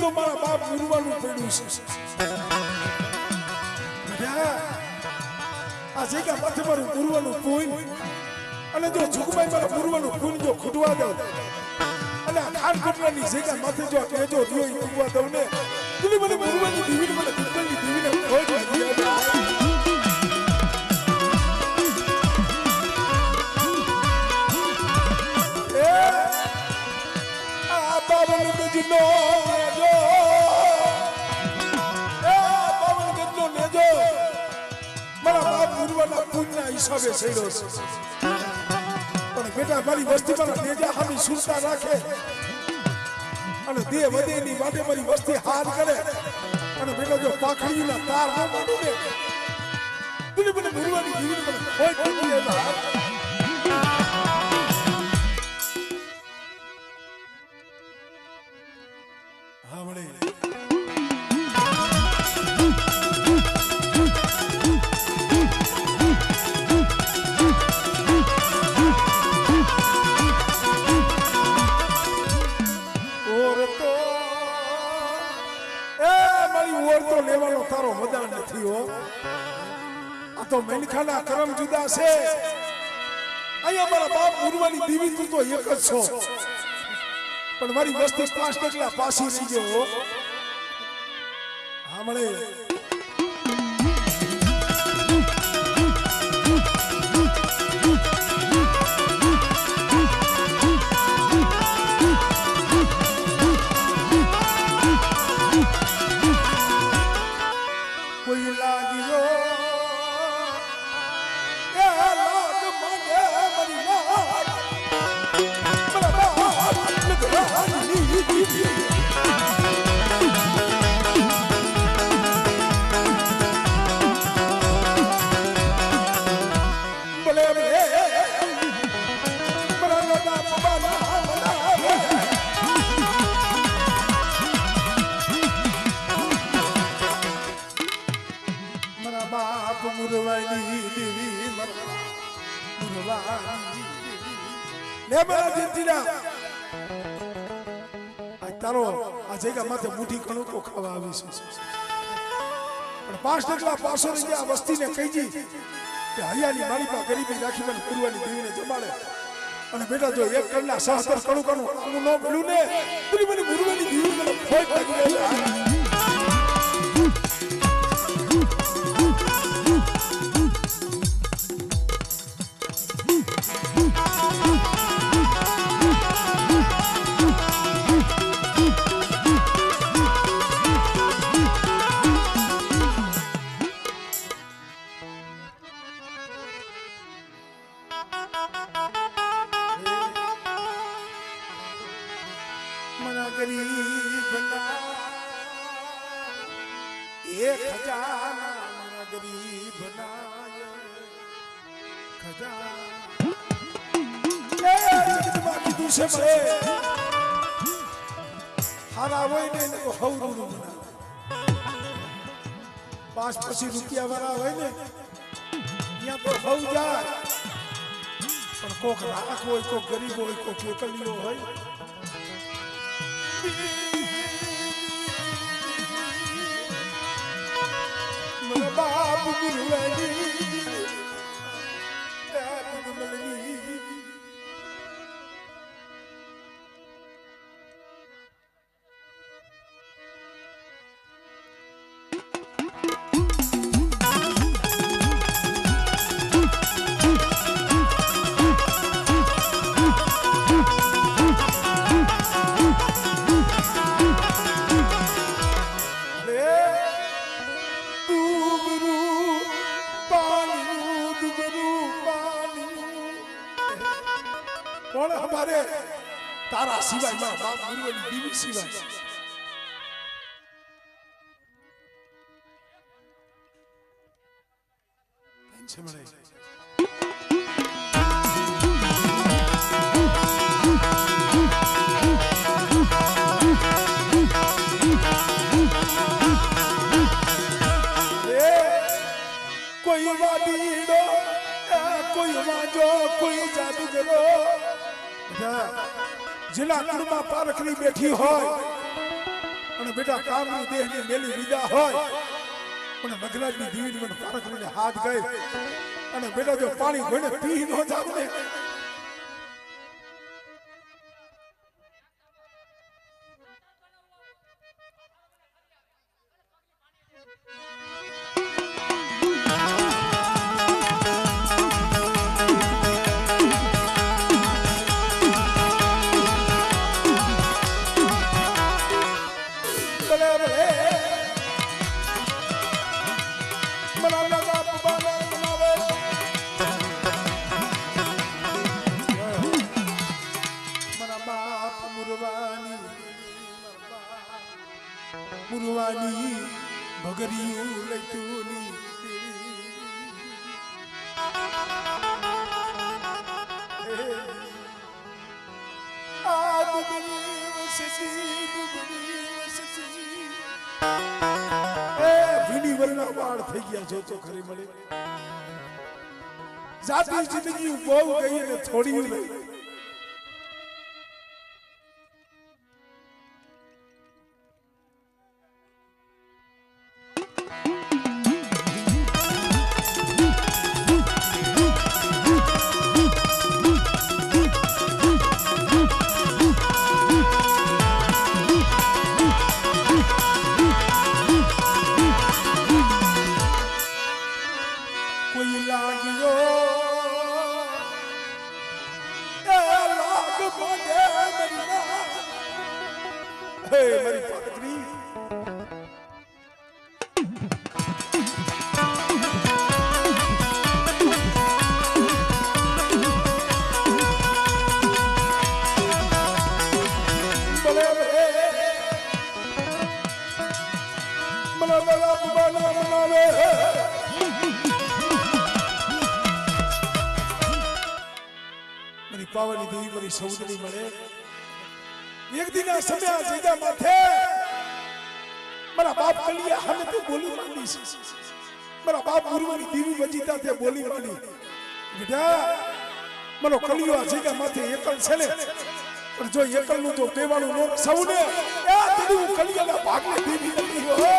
જો મારા બાપ ગુરુવાનું પડ્યું છે આ જગ્યા માથે મારું ગુરુવાનું પૂન અને જો ઝુકભાઈ મારા ગુરુવાનું પૂન જો ખૂટવા દઉં અને આ ખાનકોટલાની જગ્યા માથે જો કેજો દિયો ઈ ખૂટવા દઉં ને પેલી મને ગુરુવાની દીવીને મને દીકરીની દીવીને ખોટ લાગી બાવન ગજનો નેજો બાવન ગજનો નેજો મારા બાપ ગુરુવાના પૂજના હિસાબે છેડ્યો છે પણ બેટા મારી વસ્તી મારા નેજા હામી સુરતા રાખે અને દેહ વધેની માટે મારી વસ્તી હાર કરે અને બેટા જો પાખડીના તાર ન માંડું ને તું મને ગુરુવાની જીવન મને કોઈ કરી દેવા લેવાનો તારો મદાન નથી હો આ તો મેનખાના કરમ જુદા છે અહીંયા મારા બાપ ગુરુવાની દીવી તું તો એક જ છો પણ મારી વસ્તી 5 ટકલા પાછી રહી ગયો હામળે તારો આ જગ્યા માથે મુઠ્ઠી કણું તો ખાવા આવીશું પણ 5 ટકલા પાછો રહી ગયા વસ્તીને કહીજી કે હૈયાની મારી પાસે ગરીબી રાખી મને ગુરુવાની દેવીને જમાડે અને બેટા જો એક કણના 70 કણું કણું ન મળ્યું ને તો મને ગુરુવાની દેવી મને ખોટ લાગી पांच पची रुपया वाला होय ने यहाँ तो हो जाए पर कोक राख होय को गरीब होय को केकलियो होय मेरा बाप गुरुवानी तारा सिवाय मां बाप गुरुवानी देवी सिवाय टेंशन में कोई वादीडो कोई वाजो कोई जादूगरो जिला कुड़मा पारखनी बैठी हो અને બેટા કામની દેહની મેલી વિદા હોય પણ નગરાજની દીવીની મને પારખરીને હાથ ગઈ અને બેટા જો પાણી ઘોડે પી ન જાવ ને મુરવાની ભગરિયું લઈતુની આ દુબળી વસસી એ ભીની વરના વાળ થઈ ગયા જો તો ખરી મળે જાતી જિંદગી બહુ ગઈ ને થોડી નહીં મારી પાત્રી મારી પાવાની દેવી મારી સૌદરી મળે એક દિન આ સમય આ જગ્યા માથે મારા બાપ કલિયા હમે તે બોલી માંડી છે મારા બાપ ગુરુવાની દેવી વજીતા તે બોલી માંડી બેટા મારો કલિયો આ જગ્યા માથે એકલ છે ને પણ જો એકલ નું તો દેવાનું નો સૌને આ તડી હું કલિયાના ભાગને દેવી નથી હો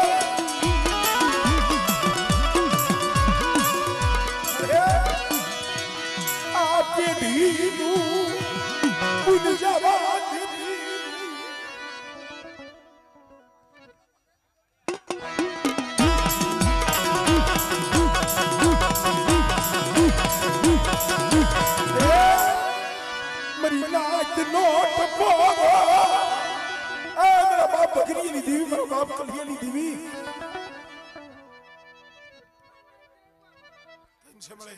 આ પેઢીનું પુનજાવા બકરીની દેવી મારો બાપ કલિયાની દેવી કેમ છે મળે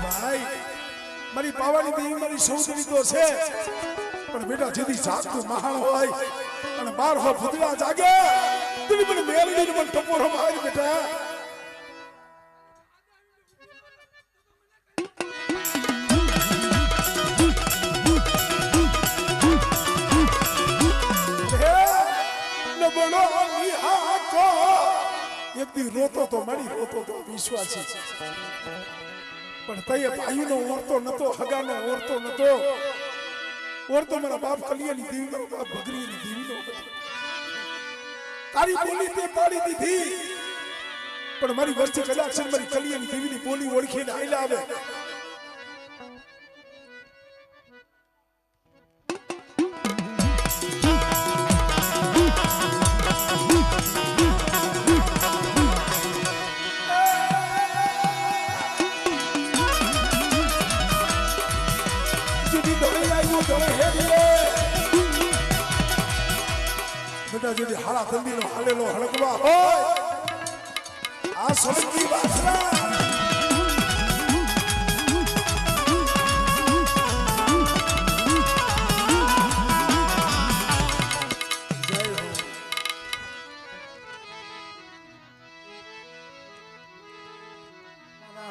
ભાઈ મારી પાવાની દેવી મારી સૌદરી તો છે પણ બેટા જેથી જાગતું મહાન હોય અને 12 ભૂતળા જાગે તેની મને મેલડીને મને ટપોરો મારી બેટા એક દી રોતો તો મારી રોતો તો વિશ્વાસી પણ તઈએ ભાઈનો ઓરતો નતો હગાનો ઓરતો નતો ઓરતો મારા બાપ કલિયાની દેવી મારા બાપ ભગરીની દેવીનો તારી બોલી તે પાડી દીધી પણ મારી વસ્તી કદાચ મારી કલિયાની દેવીની બોલી ઓળખીને આઈલા આવે બેટા যদি હારા ધંધીનો હાલેલો હળકવા હોય આ સોલંકી વાસરા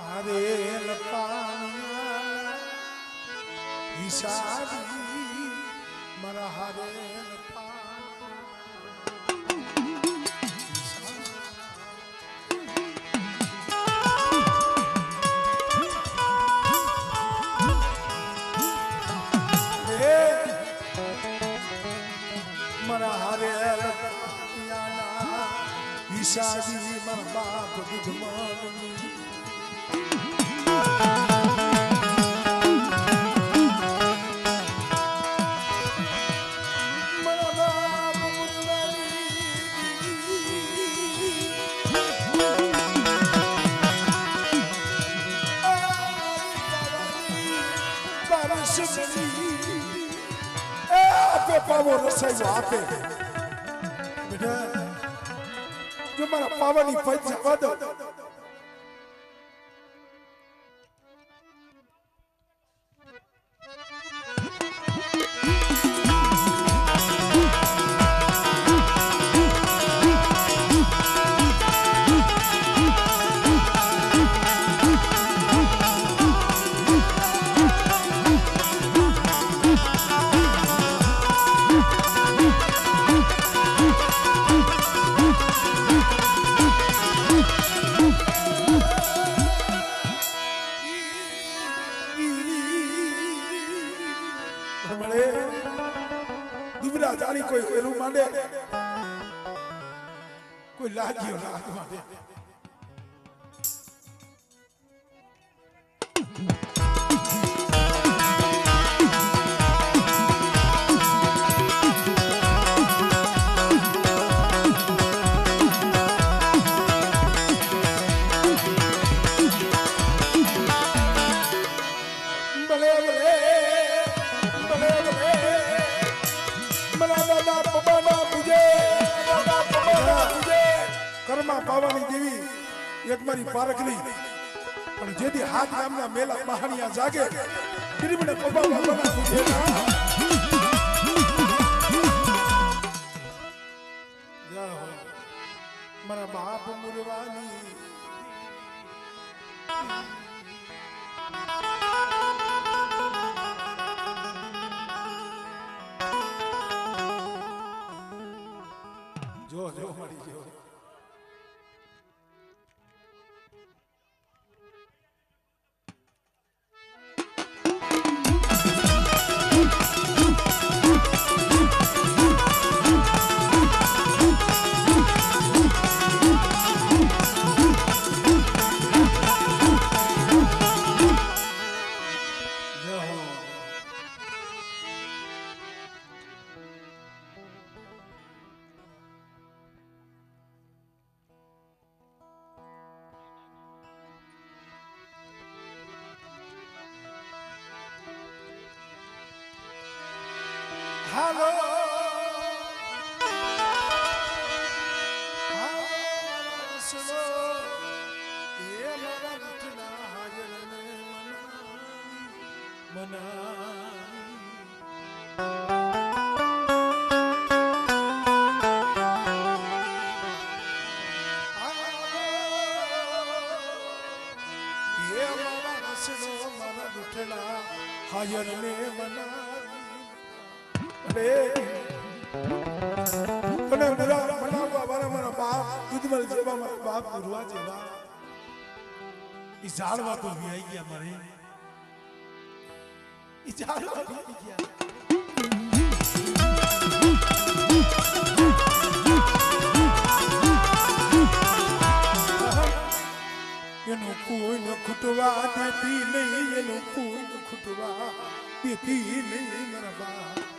હરે લપાના હિસાબી મારા હરે મારા બાપ દુધમાની પાવો રસાયો આપે બેટા જો મારા પાવાની પૈસા વાદો કોઈ એનું માંડે કોઈ લાગ્યો લાગ માંડે પાવાની દેવી એક મારી પારખની પણ જેથી હાથ ગામના મેલા મહાણિયા જાગે મને પપ્પા બાબાના પૂછે મારા બાપ મુરવાની જો જો મળી ગયો હાલો હાસલો એ મારા ઘટના હાજરને મના મને બનાવવા વાળા મારા બાપ દૂધમલ જેવા મારા બાપ ગુરવા જેવા ઈ ઝાડવા તો વી આવી ગયા મારે ઈ ઝાડવા વી આવી ગયા એનું કોઈ ન ખૂટવા દેતી નહીં એનું કોઈ ન ખૂટવા દેતી નહીં મારા બાપ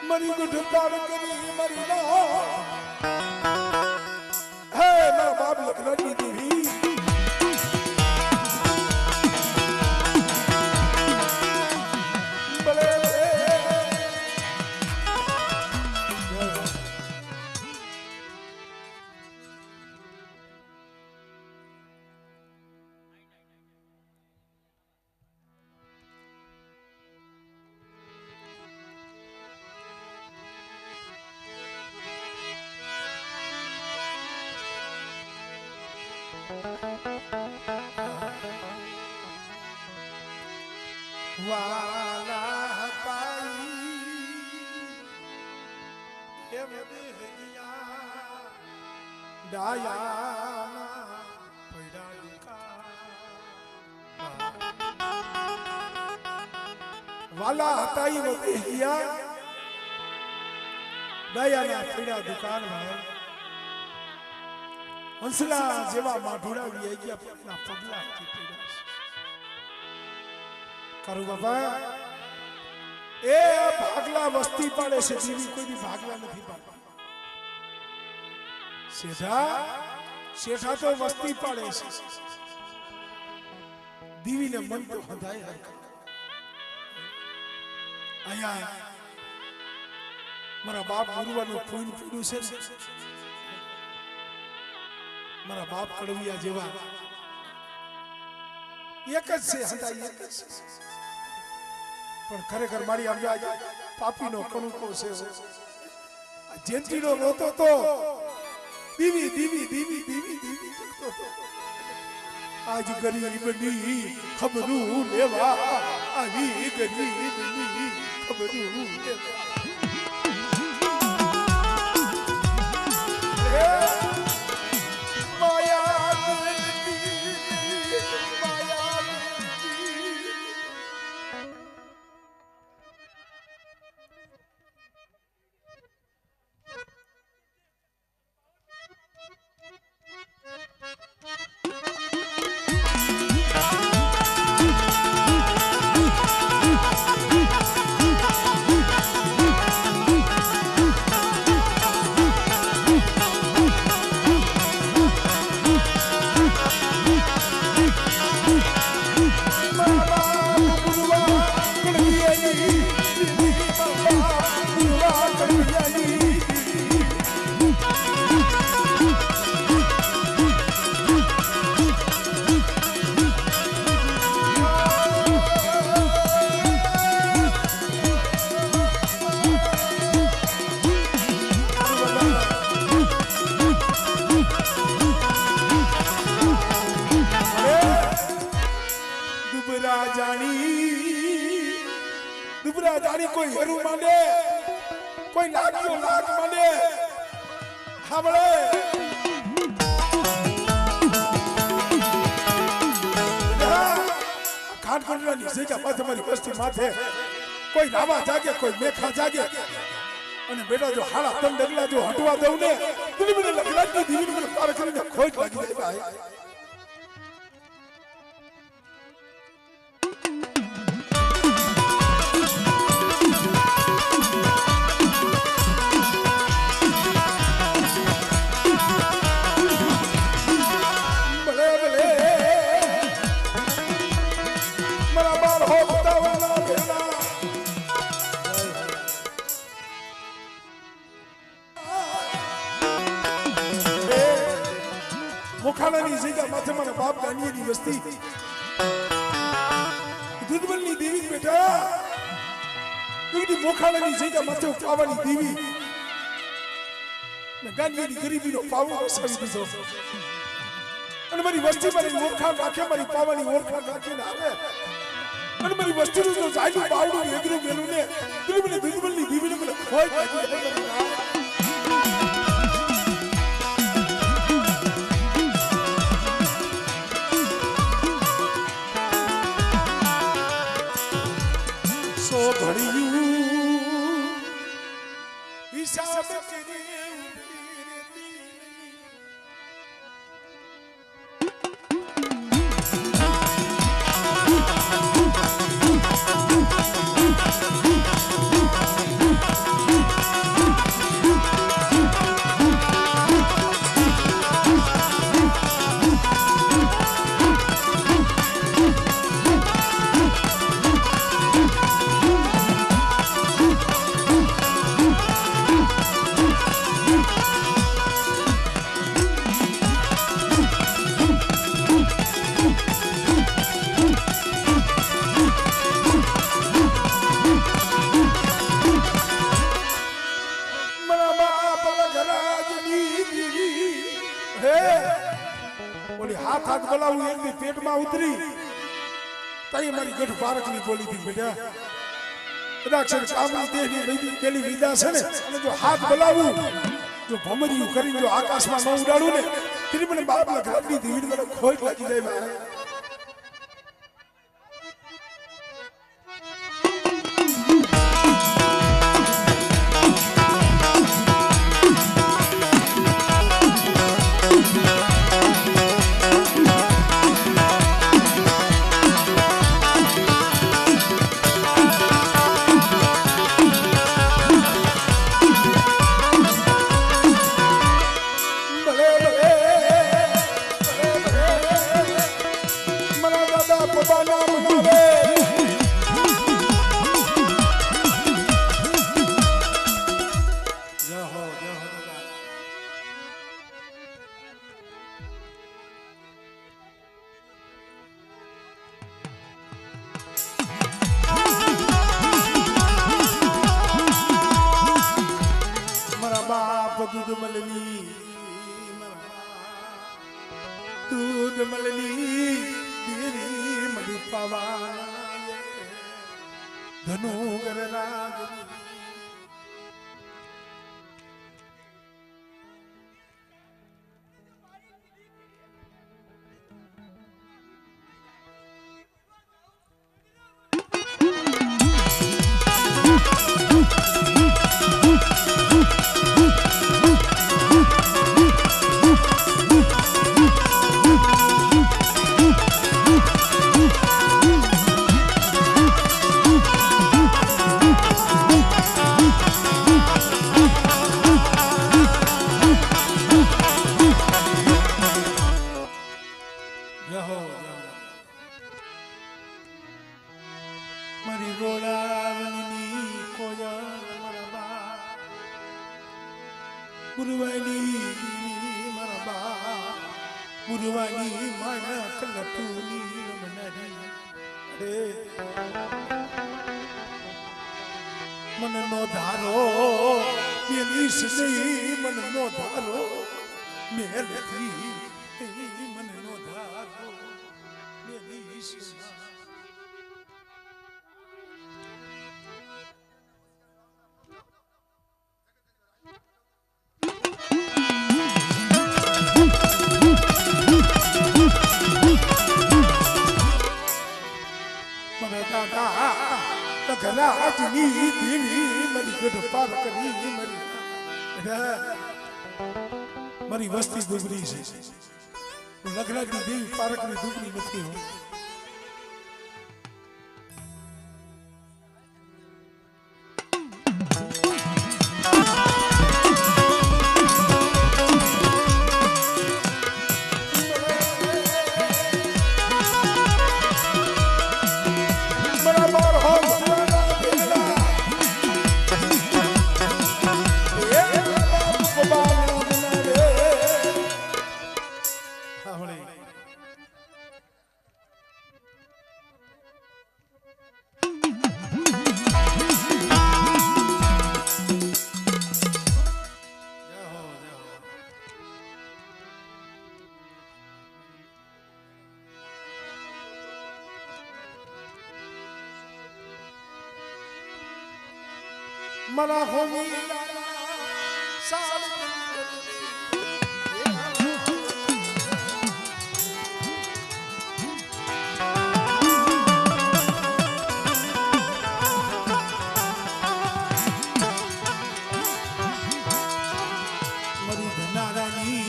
મરી ગુઠ પાડ કરી મરી ના હે મારા બાપ લખનની દેવી વાલા પાઈ હે દેહિયા ડાયા પૈડા દુકા વાલા હતા ઈ વધી ગયા દયાના પીડા દુકાન ભાઈ હંસલા જેવા માઢુડા વી ગયા પગલા પગલા કરું બાબા એ ભાગલા વસ્તી પાડે છે દીવી કોઈ દી ભાગલા નથી પાડતા શેઠા તો વસ્તી પાડે છે દીવીને મન તો હંધાય આયા મારા બાપ ગુરુવાનું ફૂન પીડું છે મારા બાપ કડવિયા જેવા એક જ છે હંધાય એક જ છે પણ ખરેખર મારી આમ પાપીનો કણુકો છે જેન્ટીનો રોતો તો દીવી દીવી દીવી દીવી દીવી આજ ગરીબની ખબરું લેવા આવી ગરીબની ખબરું લેવા दुबरा जानी कोई हरू माने कोई लागियो लाग माने हमले खाट कोटला नीचे का माथे मारी बस्ती माथे कोई नावा जागे कोई मेखा जागे અને બેટા જો હાડા તમ ડગલા જો હટવા દઉં ને તું મને લગલાતી દીવી મને પાર કરીને ખોટ લાગી જાય ભાઈ मुखालानी जगह माथे मारा बाप गानिये नी वस्ती दुधबलनी देवी बेटा क्योंकि मुखालानी जगह माथे पावानी देवी मैं गानिये नी गरीबी नो पावो वसावी दीधो અને મારી વસ્તી મારી ઓળખાણ રાખે મારી પાવાની ઓળખાણ રાખીને આવે અને મારી વસ્તીનું જો જાયલું બાવડું એગરું ગેલું ને તું મને દુધબલની દેવીને મને ખોઈ નાખી हिसाब करे हाथ हाथ बोलाऊ एक भी पेट में उतरी तई मारी गठ बारकनी बोली थी बेटा कदाक्षर कामनी देहनी लईदी गेली विदा छे ने અને જો હાથ બોલાવું જો ભમરીયું કરી જો આકાશમાં ન ઉડાડું ને તેની મને બાપના ઘરની દીવીને મને ખોટ લાગી જાય ભાઈ ગરબા ના મનાવે दूध मलनी दूध मलनी तेरी मली पवा धनु गररागनी मरी गोलावनी कोयल मरबा गुरुवानी मरबा गुरुवानी माना कलटूनी रमनारी अरे मन नो धारो मेरी सही मन नो धारो मेरी मन नो धारो मेरी सही गलाजनी देवी मरी गढ़ पार करी मरी वस्ती दुबरी से लगला की देवी पार करी दुबरी नहीं हो मना होमी साल मरी धनारानी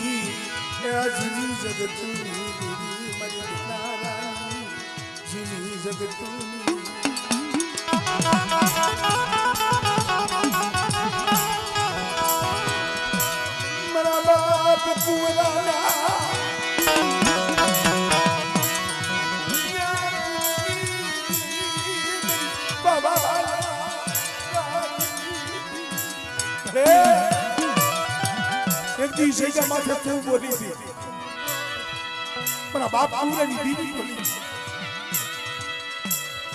जिनी जगतूनी मरी धनारानी जिनी जगतूनी मरा बाप पुराना बाबा एक दी से का माथे तू बोली थी मरा बाप पुरानी बीवी बोली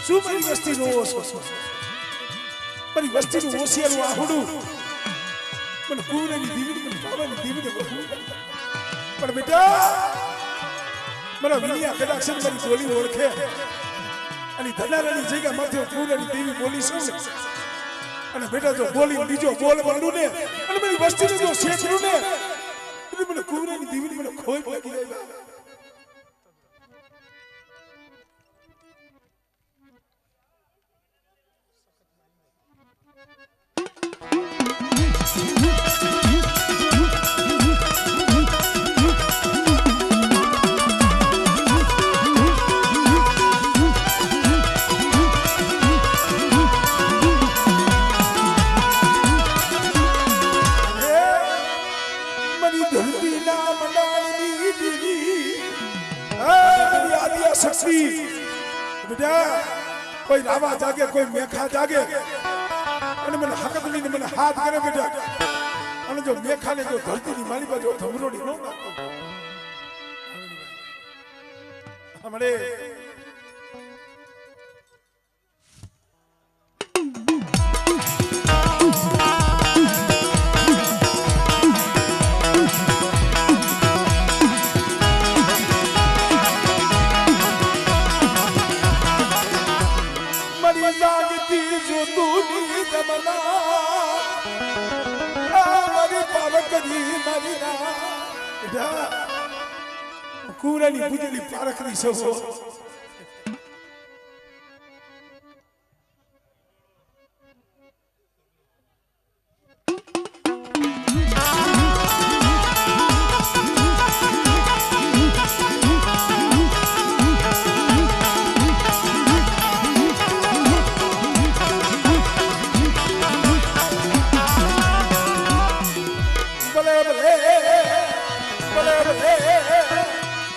सुमरी वस्ती नो मरी वस्ती नो ओसियानु आहुडू मन पूरनी दीवी मन बाबानी दीवी ने पर बेटा मरा विनिया कदाक्षन मरी बोली ओळखे અને ધનારાની જગ્યા માથે પૂરની દેવી બોલી છે અને બેટા જો બોલી બીજો બોલ મળું ને અને મારી વસ્તીને જો શેકરું ને એટલે મને પૂરની દેવી મને ખોઈ લાગી જાય બેટા કોઈ રાવા જાગે કોઈ મેખા જાગે અને મને હકત લઈને મને હાથ કરે બેટા અને જો મેખાને જો ધરતીની મારી બાજુ ધમરોડી ન નાખો હમણે કુરાની પૂજેલી પારખની સવો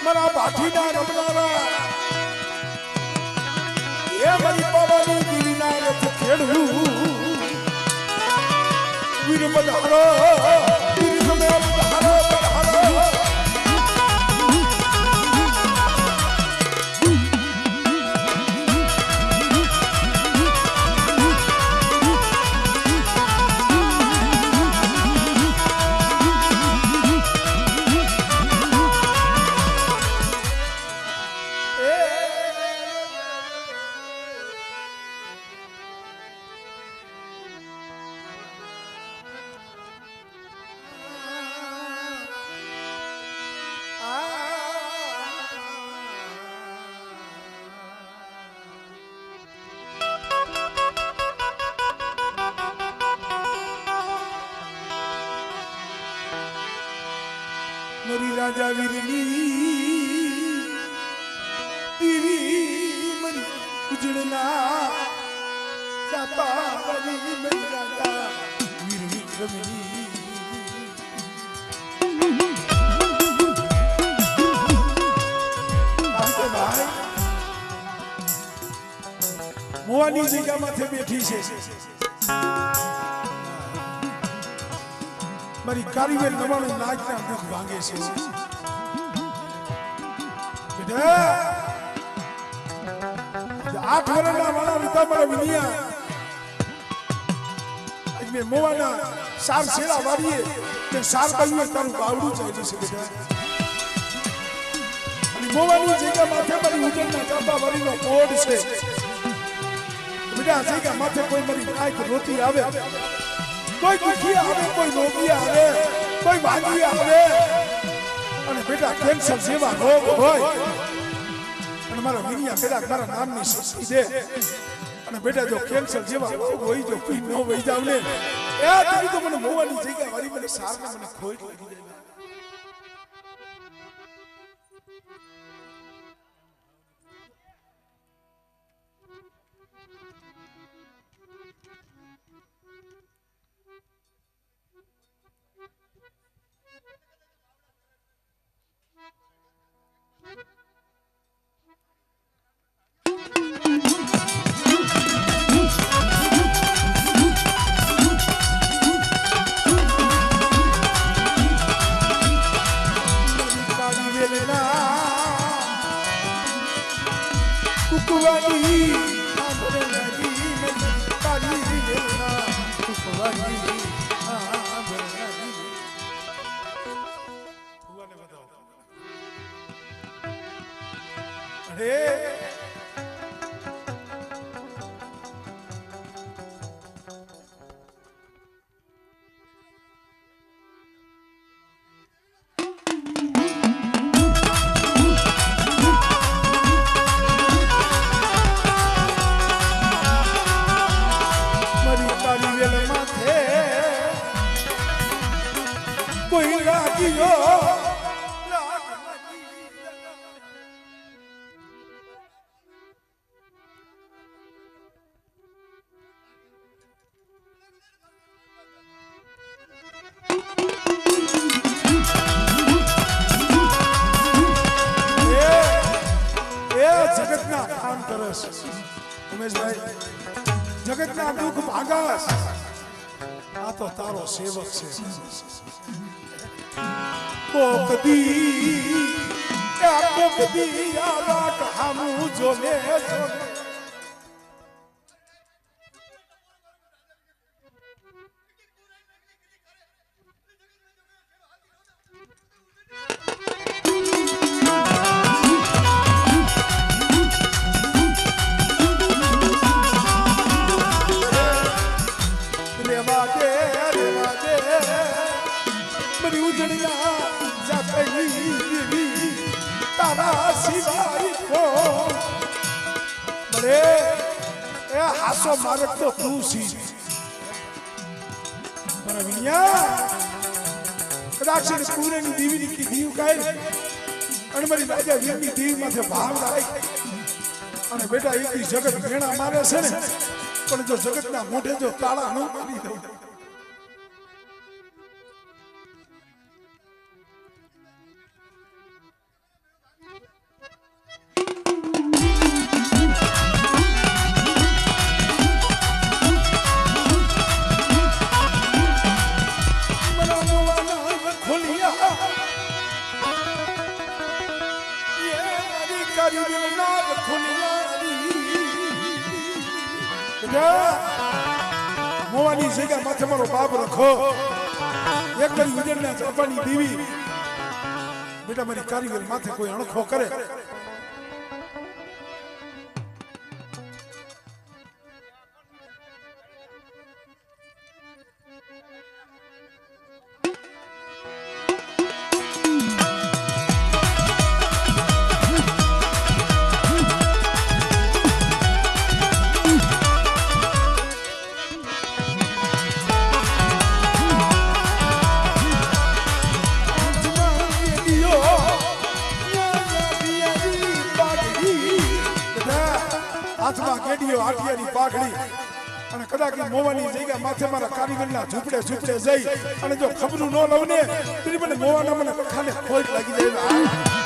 મરા બાઠીના રમનારા એ મારી પાવાની દીવીના રથ ખેડવું વીર બધારો વીર તમે બધારો બધારો મરી રાજા વીરની દીવી મરી ઉજળના સાપા બની મરી રાજા વીરની રમણી આમતે ભાઈ મોવાની જગ્યામાંથી બેઠી છે મારી કારીવેર નવાણું નાચના દુઃખ ભાંગે છે બેટા 8 વર્ષના વાળા વિતા મારા વિનિયા આજ મે મોવાના સાર શેરા વાળીએ તે સાર બાયું તારું બાવડું ચાલ્યું છે બેટા અને મોવાની જગ્યા માથે મારી ઉજળના ચાપા વાળીનો કોડ છે બેટા જગ્યા માથે કોઈ મારી આંખ રોતી આવે કોઈ દુખી આવે કોઈ રોગી આવે કોઈ ભાગી આવે અને બેટા કેન્સર જેવા રોગ હોય અને મારા વિનિયા પેલા મારા નામની શક્તિ દે અને બેટા જો કેન્સર જેવા રોગ હોય જો કોઈ ન વઈ જાવ ને એ તમે તો મને મોવાની જગ્યા વાળી મને સારને મને ખોઈ લાગી જાય જગતના કામ કરસ ઉમેશભાઈ જગતના દુઃખ ભાગાસ આ તો તારો સેવક છે કોકદી આવા કહામું જોને જોને હાસો મારક તો તું સી પણ વિનિયા કદાચ પૂરેની દેવીની કી દીવ કાય અને મારી રાજા વીરની દેવ માથે ભાવ લાય અને બેટા એક જગત મેણા મારે છે ને પણ જો જગતના મોઢે જો તાળા ન મારી દઉં મોવાની જગ્યા માથે મારો બાપ રખો એક મારી ઉજળના ચાપાની દેવી બેટા મારી કારીગર માથે કોઈ અણખો કરે હાથમાં કેડીઓ આટિયાની પાઘડી અને કદાચ મોવાની જગ્યા માથે મારા કારીગરના ઝૂપડે ઝૂપડે જઈ અને જો ખબરું ન લઉં ને તો મને મોવાના મને ખાને ખોટ લાગી જાય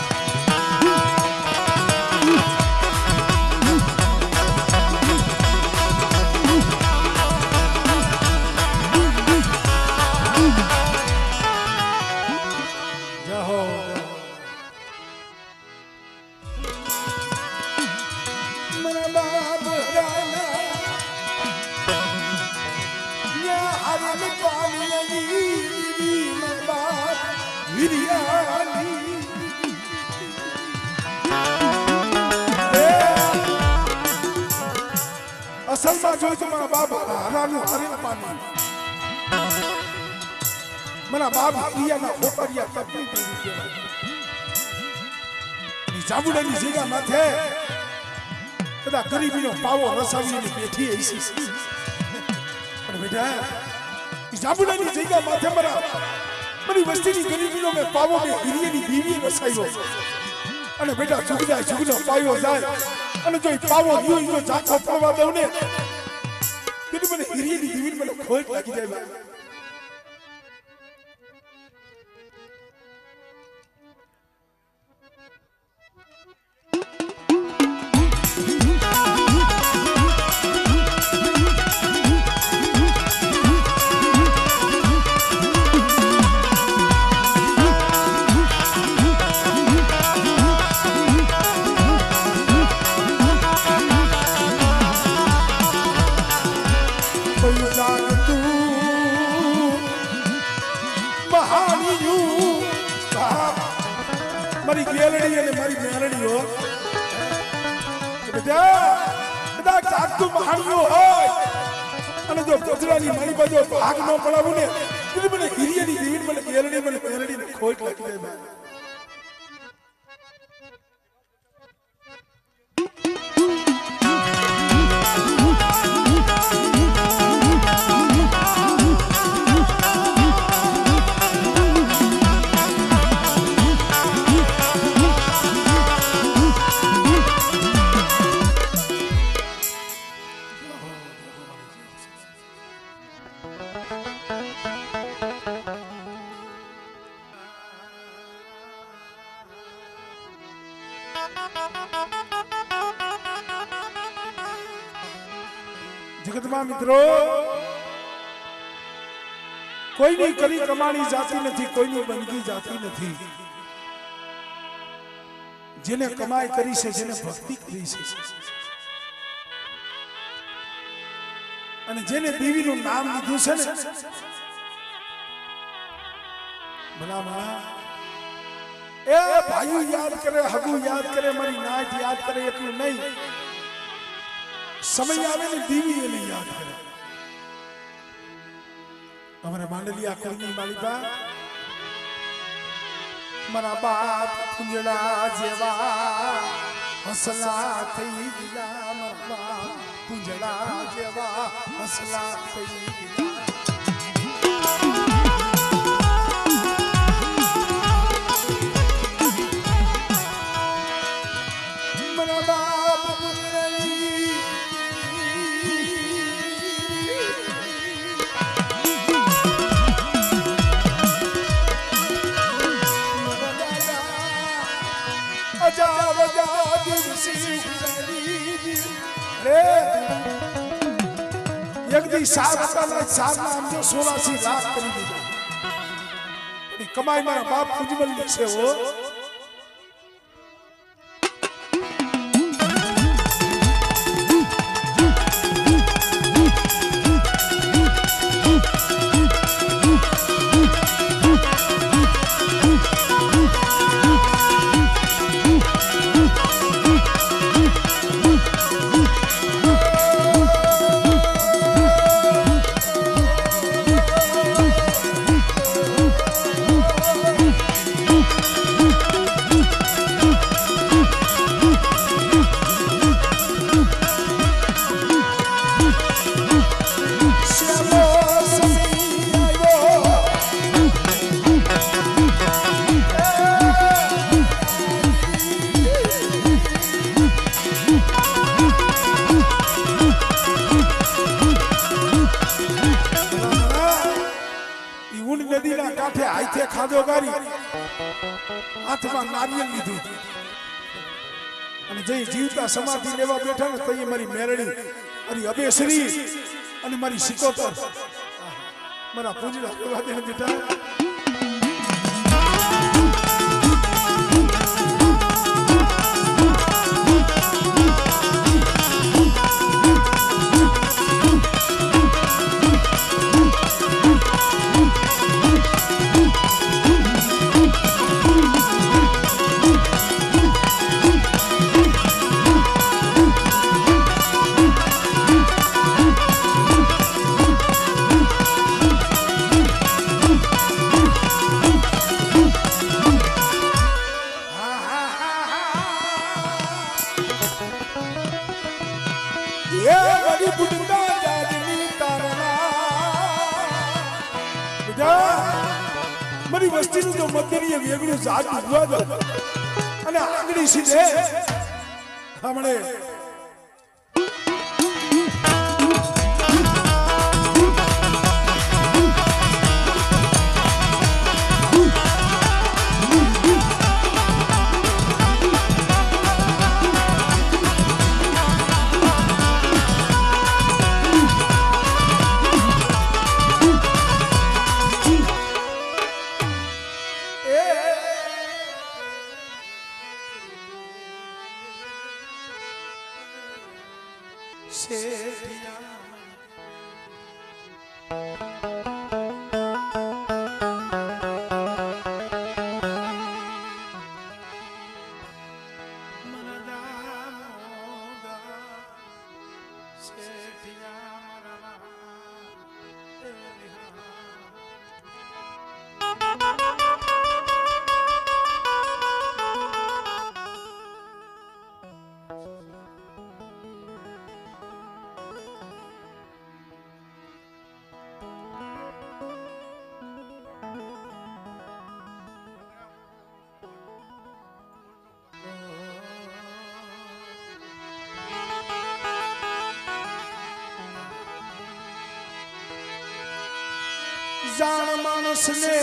અસલમાં જોઈ તો મારા બાપ હારાનું હરેલ પાની મારા બાપ પ્રિયાના ખોપરિયા તપની દેવી કહેવાય જાબુડાની જગ્યા માથે કદા ગરીબીનો પાવો રસાવીની બેઠી હઈસી પણ બેટા જાબુડાની જગ્યા માથે મારી વસ્તીની ગરીબીનો મેં પાવો મેં હિરિયની દેવી રસાવ્યો અને બેટા જુગનો પાયો જાય અને જો પાવો ગયો જો ઝાંખો પડવા દઉં ને તો મને હિરિયની દેવી મને ખોટ લાગી જાય મારી ગેલડી અને મારી મેલડીઓ કદાચ જાગતું મહાણીઓ હોય અને જો પથરાની મારી બાજુ ભાગ ન પડાવું ને તો મને હિરિયાની દેવી મને ગેલડી મને મેલડીને ખોટ લાગી જાય જગતમાં મિત્રો કોઈની કરી કમાણી જાતી નથી, કોઈની બંદગી જાતી નથી. જેને કમાઈ કરી છે, જેને ભક્તિ કરી છે અને જેને દેવીનું નામ લીધું છે ને, ભલા એ ભાઈ યાદ કરે, હગુ યાદ કરે, મારી નાથ યાદ કરે એટલું નહીં, સમય આવે ને દેવી એને યાદ કરે. અમારે માંડલિયા કોઈની માલિકા મારા બાપ પૂંજડા જેવા હસલા થઈ ગયા, મારા બાપ પૂંજડા જેવા હસલા થઈ ગયા. મારા બાપ પૂંજડા એક દી સાત નામ જો 86 લાખ કરી દીધા. કમાઈ મારા બાપ ઉજ્જવલ છે. નદીના કાંઠે હાથે ખાધો ગારી, હાથમાં નારિયેલ લીધું અને જઈ જીવતા સમાધિ લેવા બેઠા ને તો મારી મેરડી, મારી અબેસરી અને મારી સિકોતર મારા પૂજડા લેવા દે બેટા. મારી વસ્તીનું તો મધ્યની વેગળું ઝાડ ઉગવા દો અને આંગળી સીધે હમણે જાણ માણસને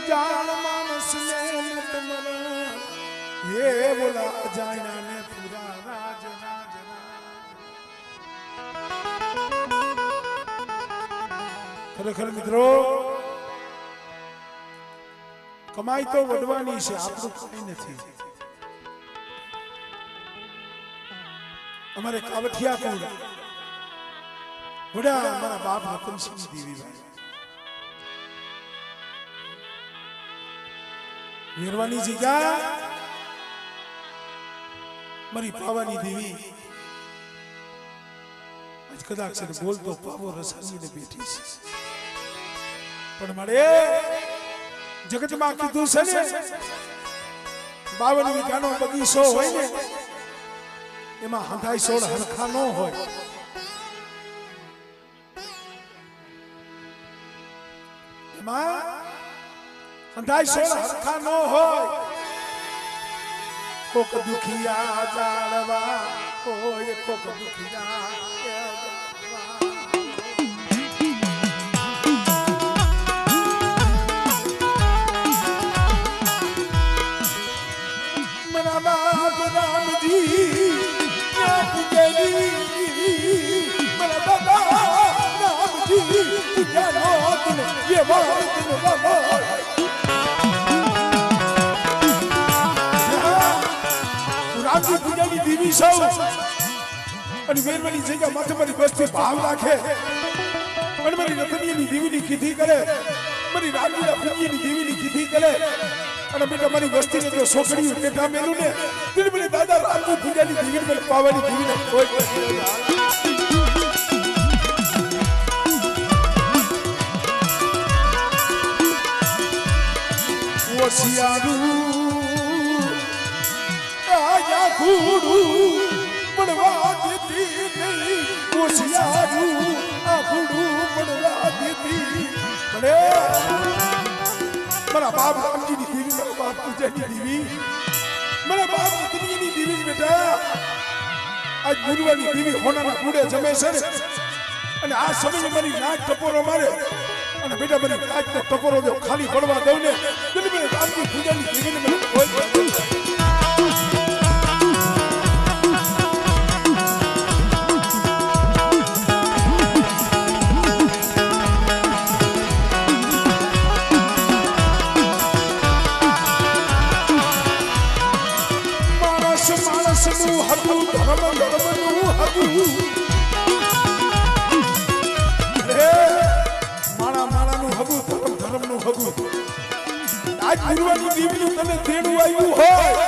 જાણ માણસને મત મરા ये बोला जाना ने पूरा राज राज खरेखर मित्रों कमाई तो वडवानी से आपको कोई नहीं हमारे कावठिया को बड़ा हमारा बाप रतन सिंह देवी भाई मेहरबानी जी क्या मरी पावानी देवी आज कदाच से बोल तो पावो रसानी ने बेटी से पर मरे जगत मां की दूसरे बावन विज्ञानो बगीचो होय ने एमा हंधाई सोળ હરખા નો હોય એમાં હંધાઈ સોળ હરખા નો હોય કોક દુખિયા જાળવા હોય કોક દુખિયા મના બાપ રામજી रामजी पूजानी देवी सौ અને વેરવાની જગ્યા માથે મારી વસ્તી ભાવ રાખે અને મારી રતનીની દેવીની કીધી કરે મારી રામજીના પૂજ્યની દેવીની કીધી કરે અને બેટા મારી વસ્તીને જો છોકરીઓ બેઠા મેલું ને દિલ મને દાદા રામજી પૂજાની દેવીને મને પાવાની દેવીને કોઈ ઓસિયારું આયા ખૂડું પડવા દેતી નહીં ઓસિયારું આ ખૂડું પડવા દેતી પડે મારા બાપ રામજીની દેવી મારા બાપ પૂજાની દેવી મારા બાપ રતનીની દેવી બેટા આજ ગુરુવાની દેવી હોનાના કુડે જમે છે અને આ સમયે મારી નાક ટપોરો મારે અને બેટા મારી નાકનો ટપોરો જો ખાલી પડવા દઉં ને એટલે મેં રામજી પૂજાની દેવીને મને કોઈ માણસનું હતું ધર્મ ધર્મનું હતું માણા માણાનું હતું ધર્મ ધર્મનું હતું આજ ગુરુવાની દેવીનું તને તેડું આવ્યું હોય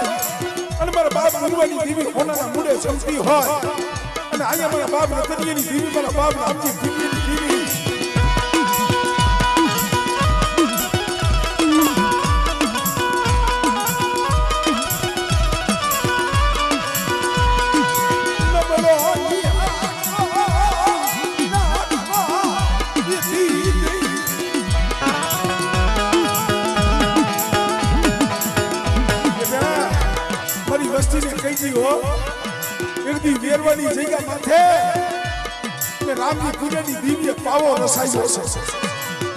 અને મારા બાપ ગુરુવાની દેવી હોનાના મૂળે જમતી હોય અને અહીંયા મારા બાપ રતનીની દેવી મારા બાપ રામજી પૂજ્યની દેવી વેરવાની જગ્યા માથે રામજી પૂજાની દિવ્ય પાવો રસાયો છે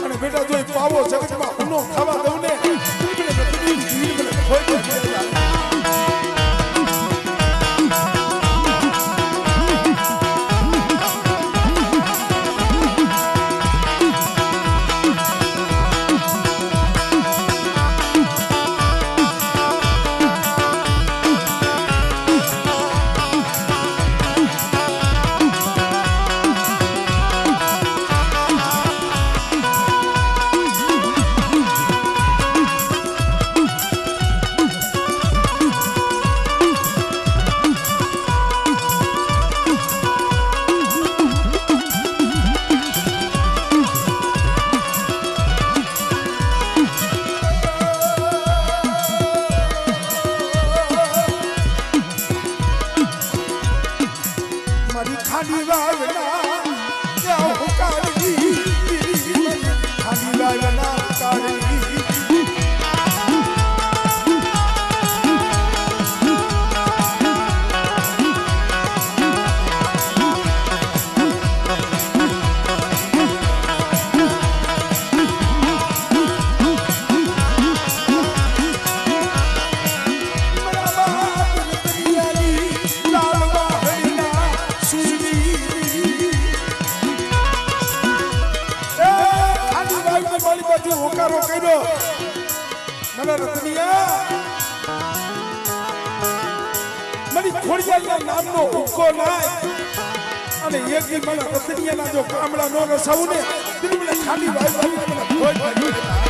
અને બેટા જો પાવો જગતમાં ઉનો ખાવા દઉં ને કર્યો મને રતનિયા મારી ખોડિયાના નામનો હુક્કો નાય અને એક દી મને રતનિયાના જો કામડા નો રસાવું ને તેની મને ખાલી વાઈ મને ખોઈ પાડ્યું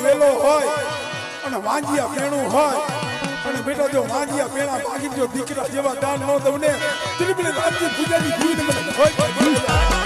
વેલો હોય અને વાંજિયા પેણું હોય અને બેટા જો વાંજિયા પેણા ભાગી જો દીકરા જેવા દાન ન દઉં ને ત્રિપુરી રામજી પૂજાની જીવને મને હોય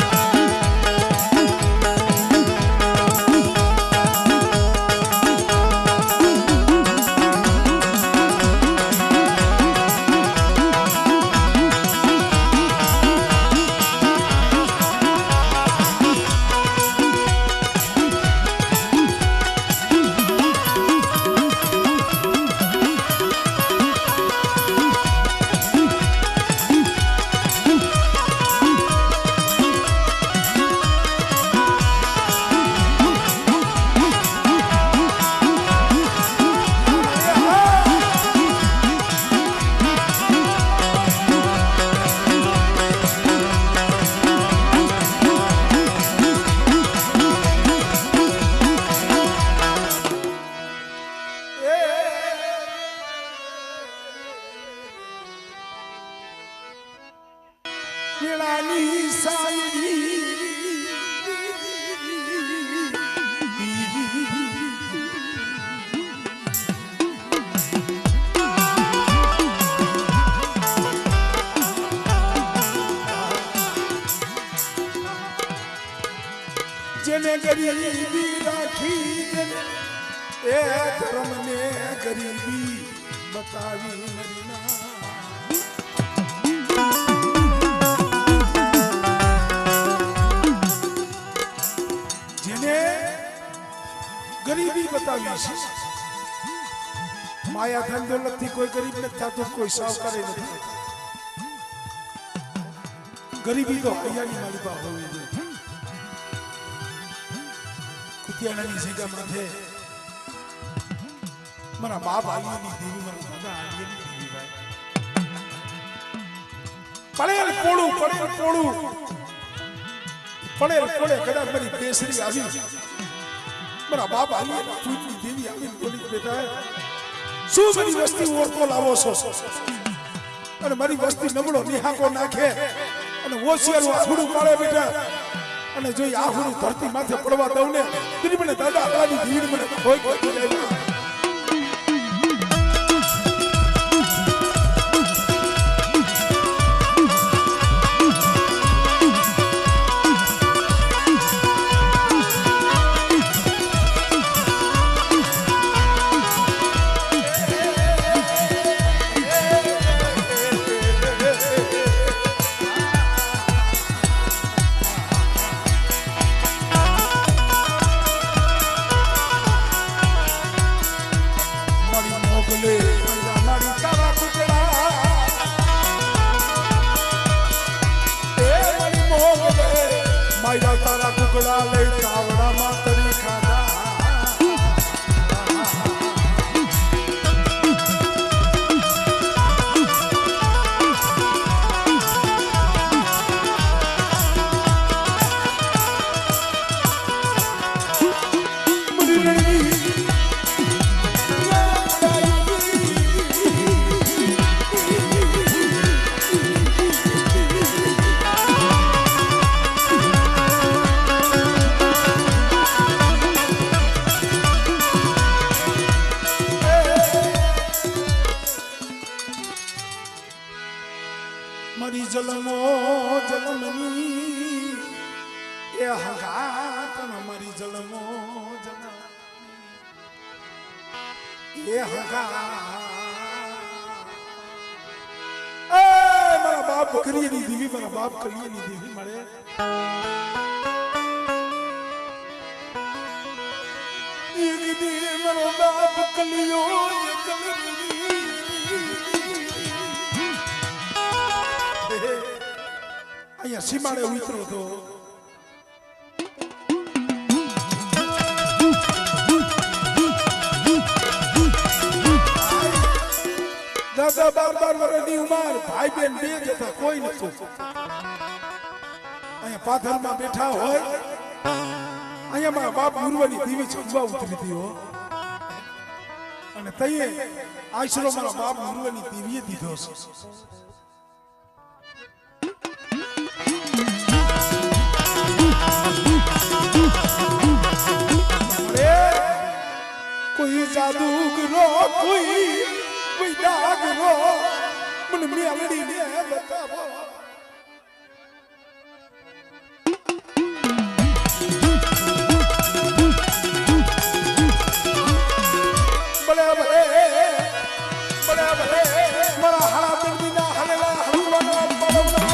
જેને ગરીબી રાખી એ ધર્મને ગરીબી બતાવી મરીના જેને ગરીબી બતાવી છે માયા ધન દોલત થી કોઈ ગરીબ નથી થતો કોઈ સાવકાર નથી ગરીબી તો હૈયાની મારી પાસે હોવી જોઈએ કુતિયાણાની જગ્યા માથે મારા બાપ આલીની દેવી મારા દાદા આલીની દેવી ભાઈ પડે કદાચ મારી કેસરી આવી મારા બાપ આલીની પૂજની દેવી આવી બોલી બેટા શું મારી વસ્તી ઓળખો લાવો છો અને મારી વસ્તી નબળો નિહાકો નાખે અને હોશિયારું આખુડું પાડે બેટા અને જો આખુડું ધરતી માથે પડવા દઉં ને તેની મને દાદા આલાની ભીડ મને કોઈ કોઈ જાય તારા ટુકડા લઈ કાવડામાં તરી ખાધા મારી જલમો જલમની એ હગાત મારી જલમો જલમની એ હગા એ મારા બાપ કરીએની દેવી મારા બાપ કરીએની દેવી મળે એક દી મારો બાપ કલિયો અહીંયા સીમાડે ઉતરો તો દાદા 12 વર્ષની ઉંમર ભાઈ બેન બે જ હતા કોઈ નતું અહીંયા પાથરમાં બેઠા હોય અહીંયા મારા બાપ ગુરુવાની દેવી જમવા ઉતરી હતી હો અને તઈએ આશરો મારા બાપ ગુરુવાની દેવીએ દીધો છે કોઈ જાદુગરો કોઈ દાગરો મને મેલડી ને બતાવો મારા હારા દર્દીના હલેલા હલવાના પડવના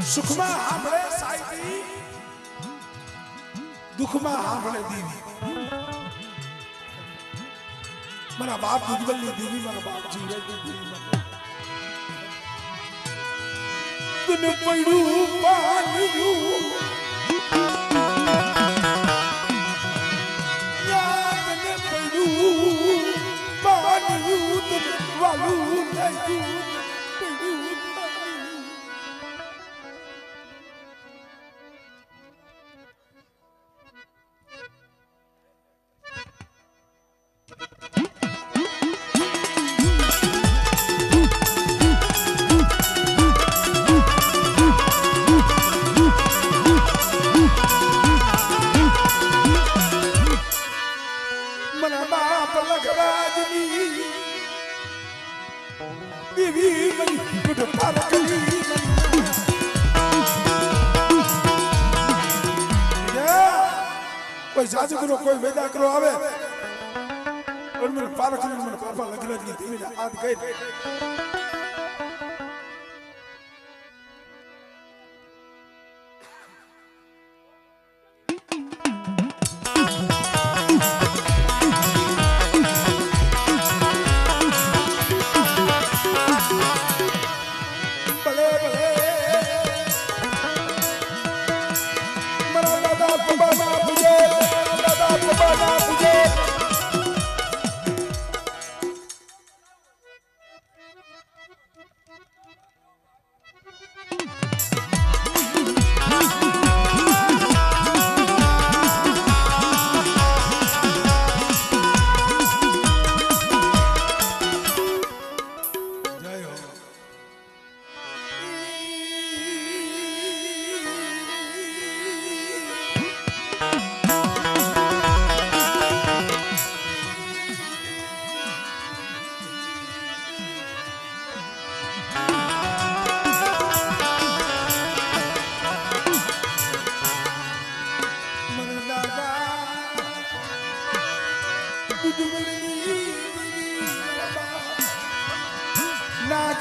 સુખમાં આપણે સાઈડી દુખમાં આપણે દેવી મારા બાપ દુધબલની દેવી મારા બાપ જીવની દેવી તને પડ્યું પાણ્યું તને પડ્યું પાણ્યું તને વાલું લાગ્યું કોઈ જાદુગરો કોઈ વેદાગરો આવે और मेरे पारक में मेरे पापा लग रही थी मेरे हाथ गए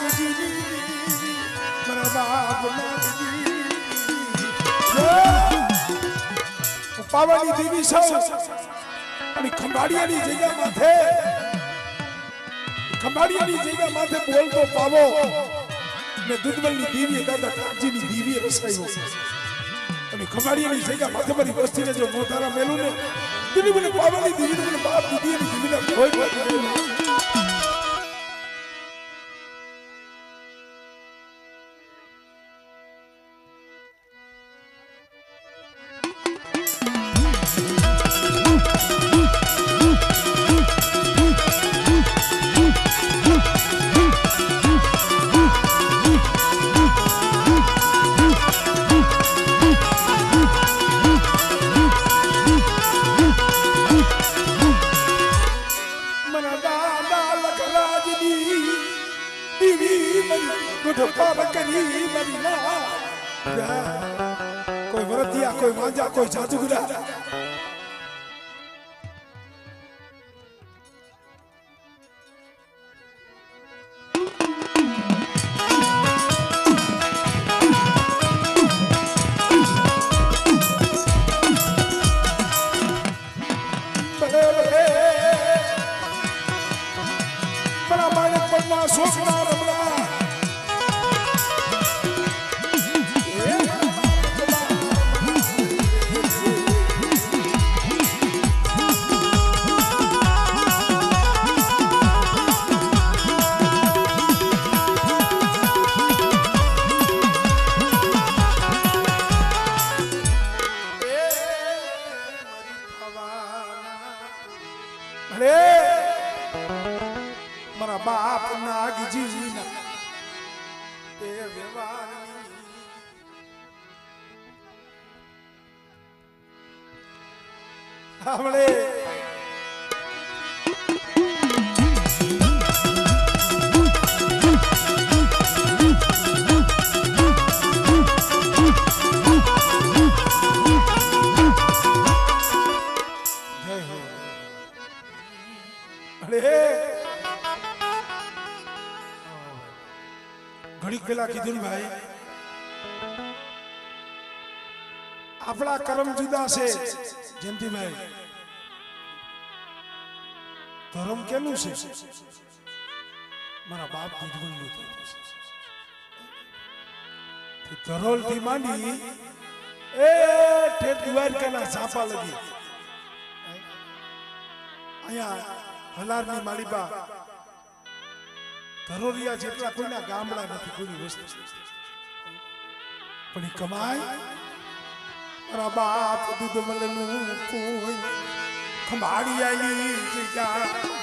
નાગજી મારા બાપ નાગજી પાવાની દેવી સૌ અને ખંભાળિયાની જગ્યા માથે બોલતો પાવો ને દુધમલની દેવીએ દાદા કાજીની દેવીએ રસાયો અને ખંભાળિયાની જગ્યા માથે મારી વસ્તીને જો મોધારા મેલું ને તેની મને પાવાની દેવીને મને બાપ દીદીની દેવીને કોઈ કોઈ વરતિયા કોઈ માંજા કોઈ જાદુગરા બરા માણસ પગમાં છોકરા રમલા મારા બાપ નાગજી ના એ વ્યવહારની આપણે ઘડીક પેલા કીધું ભાઈ આપણા કર્મ જુદા છે જયંતિભાઈ ધર્મ કેનું છે મારા બાપ દુધમલનું થયું ધરોલ થી માંડી એ ઠેઠ દ્વારકાના ઝાપા લગી અહીંયા હલારની માળીબા ધરોરિયા જેટલા કોઈના ગામડા નથી કોઈની વસ્તુ પણ કમાય મારા બાપ દુધમલનું કોઈ ખંભાળિયાની જગ્યા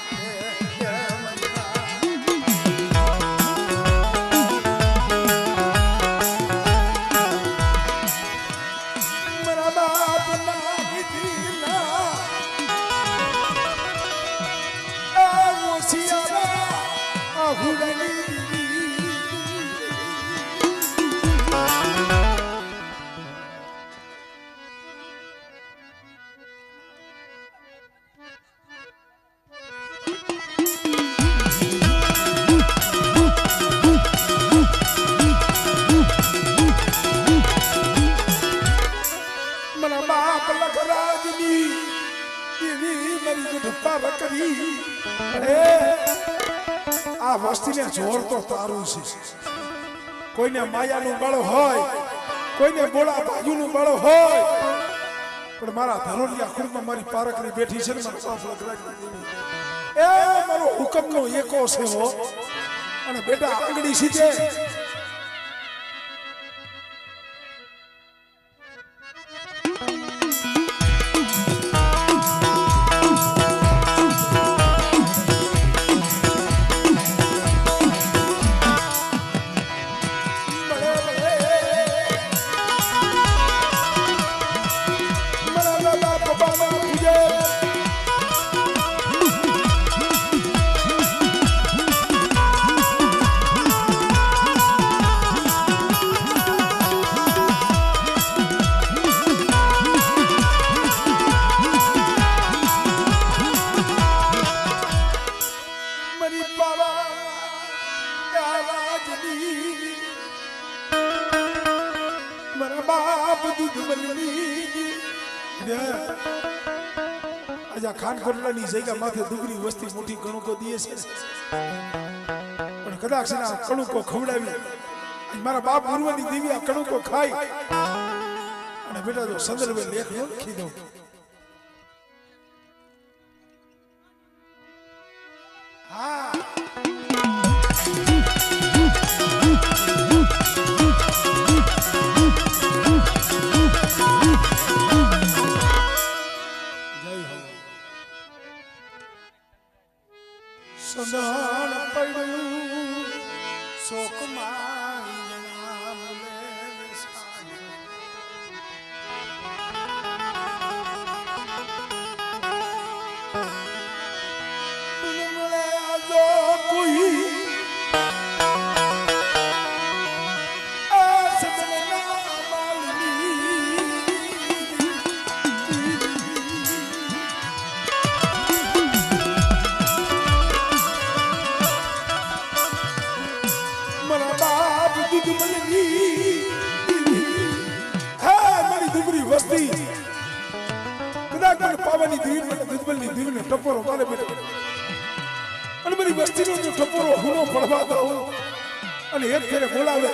આ વસ્તીને જોર તો તારું છે કોઈને માયાનું બળ હોય કોઈને બોળા બાજુનું બળ હોય પણ મારા ધરોલિયા ખુદમાં મારી પારકરી બેઠી છે ને મારા સાફ લગરાજી એ મારો હુકમનો એકો છે હો અને બેટા આંગળી સીધે આજા ખાન કોટલાની જગ્યા માથે દુગરી વસ્તી મોટી કણુકો દીએ છે પણ કદાચ ના કણુકો ખવડાવી મારા બાપ ગુરુવાની દેવી આ કણુકો ખાઈ અને બેટા જો સંદર્ભે લેખ ન લખી દઉં હા સદાન પડ્યું શોકમાં જણામ લે મળે જો કોઈ પાવાની દીવ મને દુધબલની દીવને ટપોરો મારે બેઠો અને મારી વસ્તીનો જો ટપોરો હુનો પડવા દો અને એક ફેરે બોલાવે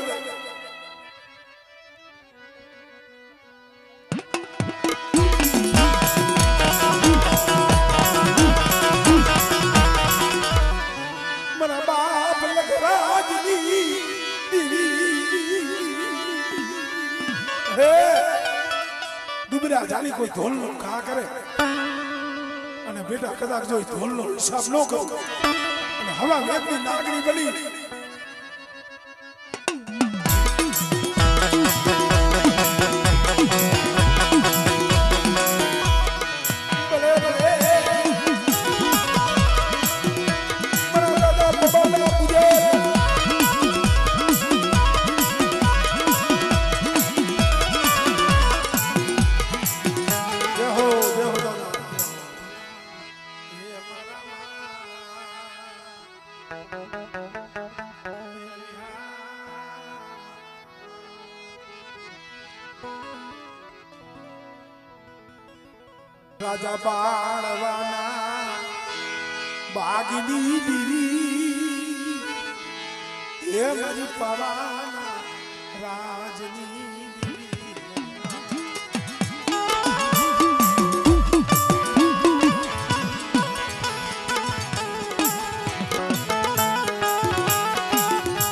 મારા બાપ લખરાજની દીવી હે દુબરા જાની કોઈ ધોલ નો કા કરે અને બેટા કદાચ જો ધોલ નો હિસાબ ન કરો અને હવા વેદની નાગણી બની રાજા બાળવાના બાગની દીરી એ મારી પવાના રાજની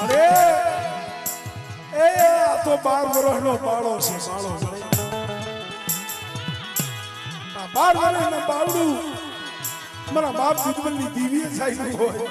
અરે એ આ તો 12 વર્ષનો બાળો છે બાળો 12 વર્ષના બાવડું મારા બાપ દુધબલની દીવીએ સાઈડ હોય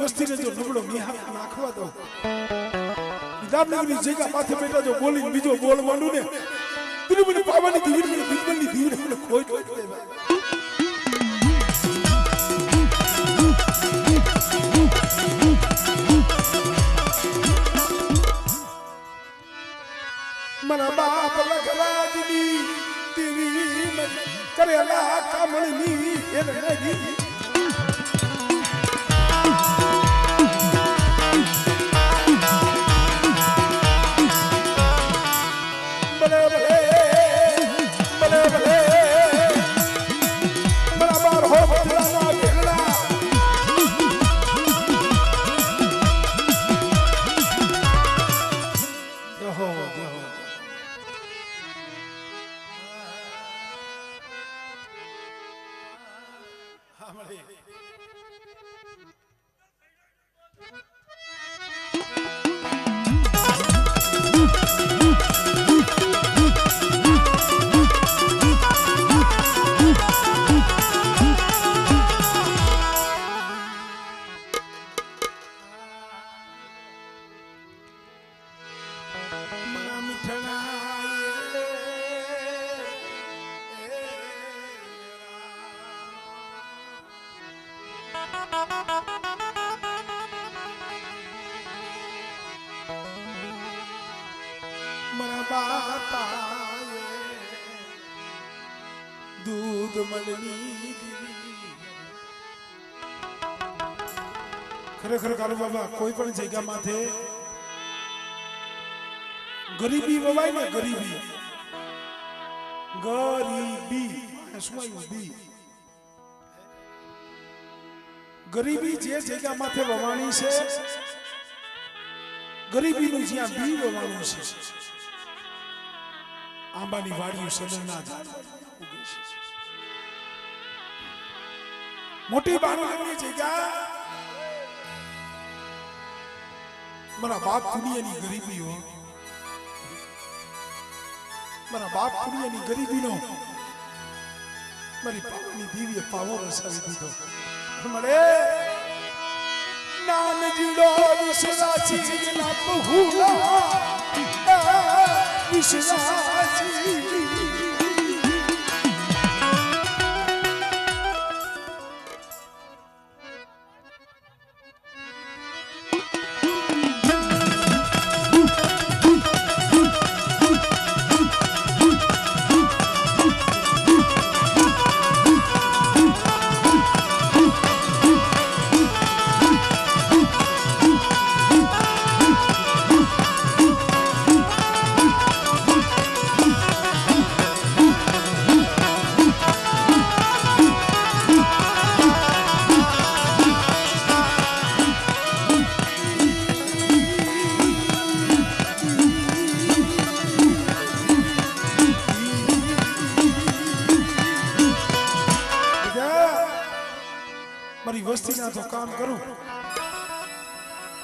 વસ્તીને જો નબળો નિહાળ નાખવા દો વિધાનનગરની જગ્યા માથે બેઠા જો બોલી બીજો બોલ માંડું ને તું મને પાવાની દીવી મને દુશ્મનની દીવી મને ખોઈ મારા બાપ લખરાજની દીવી કરેલા કામણની એને નદી બાતાએ દૂધ મળની ખરેખર કાળુ બાબા કોઈ પણ જગ્યા માથે ગરીબી વવાય ને ગરીબી શું આવ્યું બી ગરીબી જે જગ્યા માથે વવાણી છે ગરીબીનું જ્યાં બી વવાણું છે આંબાની વાડીઓ સદનના મોટી બાણુની જગ્યા મારા બાપ પુણ્યની ગરીબીઓ મારા બાપ પુણ્યની ગરીબીનો મારી પાવાની દિવ્ય પાવો રસાવી દીધો મળે નાન જીડો વિશ્વાસી ના બહુલા વિશ્વાસી મારી વસ્તીના તો કામ કરું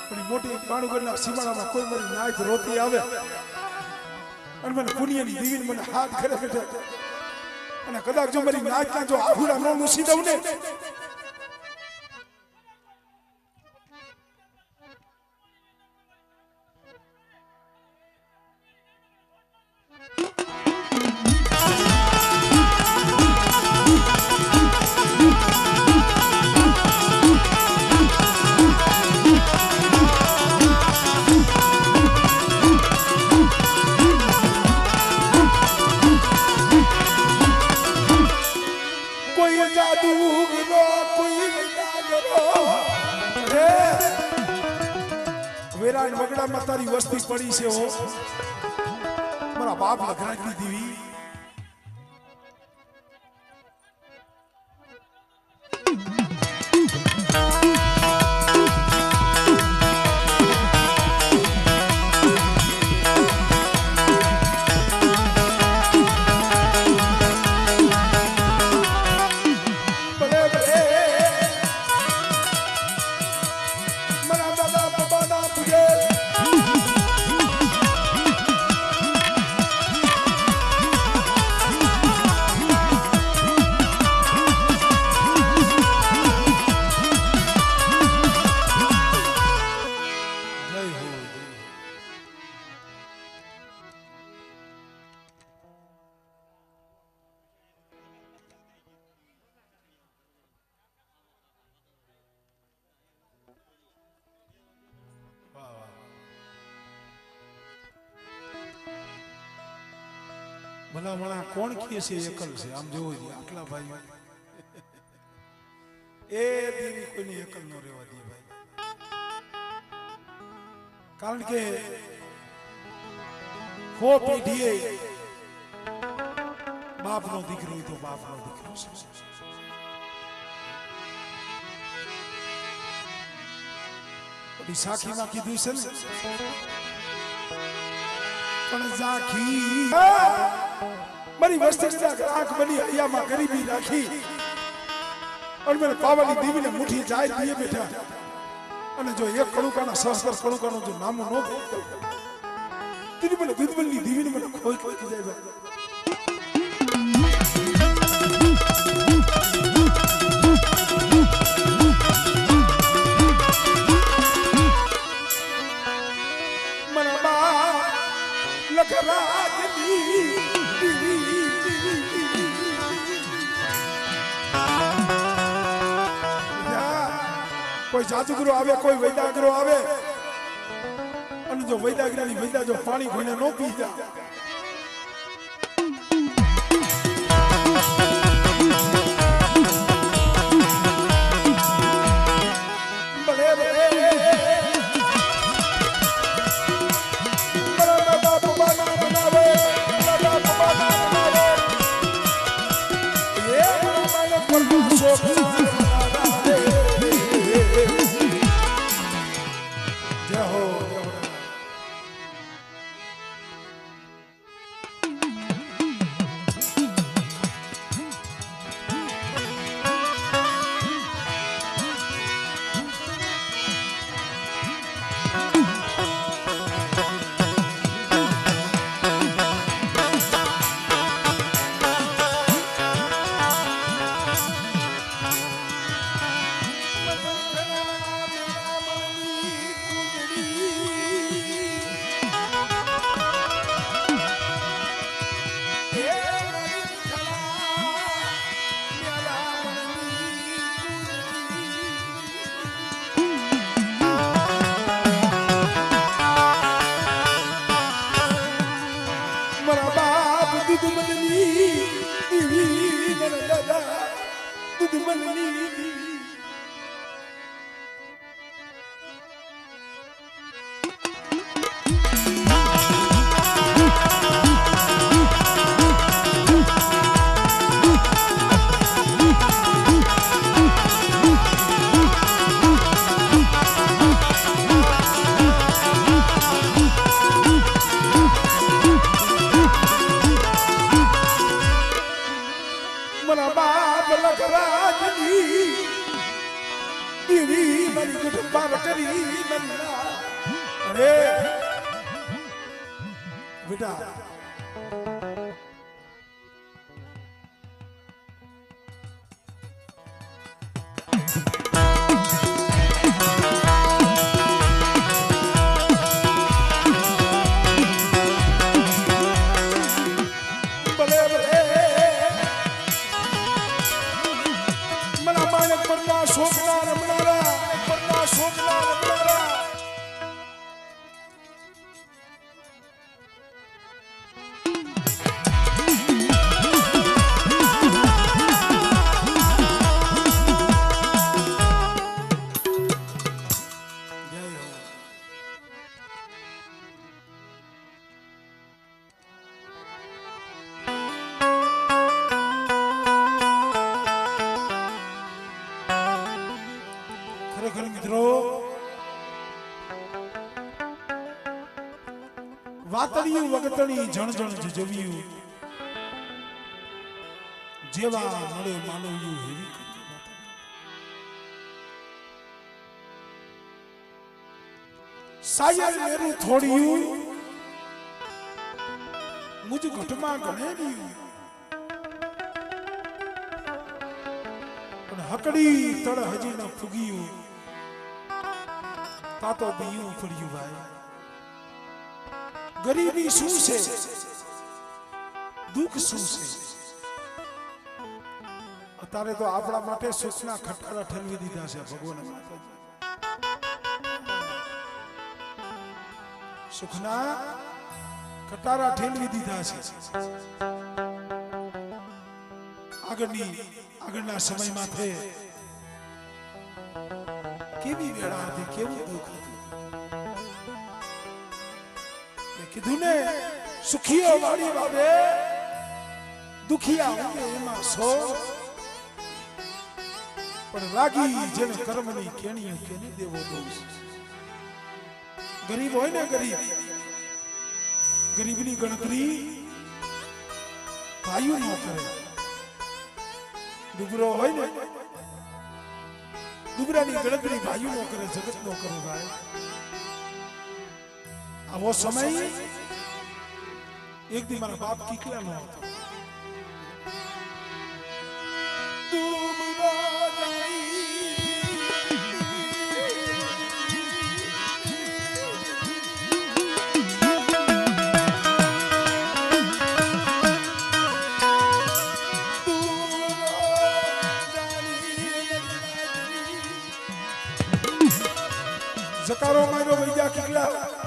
પણ મોટી બાણુગઢના સીમાડામાં કોઈ મારી નાઈત રોતી આવે અને મને પુણ્યની દીવીને મને હાથ ઘરે બેઠે અને કદાચ જો મારી નાઈતના જો આહુડા નો મૂસી દઉં ને વેરાન વગડામાં તારી વસ્તી પડી છે હો મારા બાપ લખરાજની દીવી ભલા મણા કોણ કહે છે એકલ છે આમ જોવો જોઈએ આટલા ભાઈ એ દીવી કોઈની એકલ ન રહેવા દે ભાઈ કારણ કે હો પેઢીએ બાપનો દીકરો હોય તો બાપનો દીકરો છે બધી સાખીમાં કીધું છે ને પણ ઝાંખી મારી વસ્તી આંખ બની હૈયામાં ગરીબી રાખી અને મને પાવાની દીવીને મુઠ્ઠી જાય દીએ બેઠા અને જો એક કણુકાના સહસ્ત્ર કણુકાનું જો નામું ન તેની મને દૂધબલની દીવીને મને ખોઈ ખોઈ જાય કોઈ જાદુગરો આવે કોઈ વૈદાગરો આવે અને જો વૈદાગ્રાની વૈદા જો પાણી કોઈને ન પી જા બેટા વાતળિયું વગતણી જણ જજવ્યું જેવા મળે માનવ્યું હેવી સાયર મેરું થોડ્યું મુજ ઘટમાં ગણેર્યું પણ હકડી તળ હજી ન ફૂગ્યું તાતો બીયું પડ્યું ભાઈ ગરીબી શું છે દુઃખ શું છે અત્યારે તો આપણા માટે સુખના ખટારા ઠલવી દીધા છે ભગવાન સુખના ખટારા ઠેલવી દીધા છે આગળના સમયમાં થે કેવી વેળા હતી કેવું દુઃખ હતું કીધું ને સુખીઓ વાળી બાબે દુખિયા ઊંઘે એમાં સો પણ લાગી જેને કર્મની કેણીઓ કેને દેવો દોષ ગરીબ હોય ને ગરીબની ગણતરી ભાઈઓ ન કરે ડુબરો હોય ને ડુબરાની ગણતરી ભાઈઓ ન કરે જગત નો કરે ભાઈ આવો સમય એક દી મારા બાપ કીકલા નો હતો જકારો માર્યો વૈદ્યા કીકલા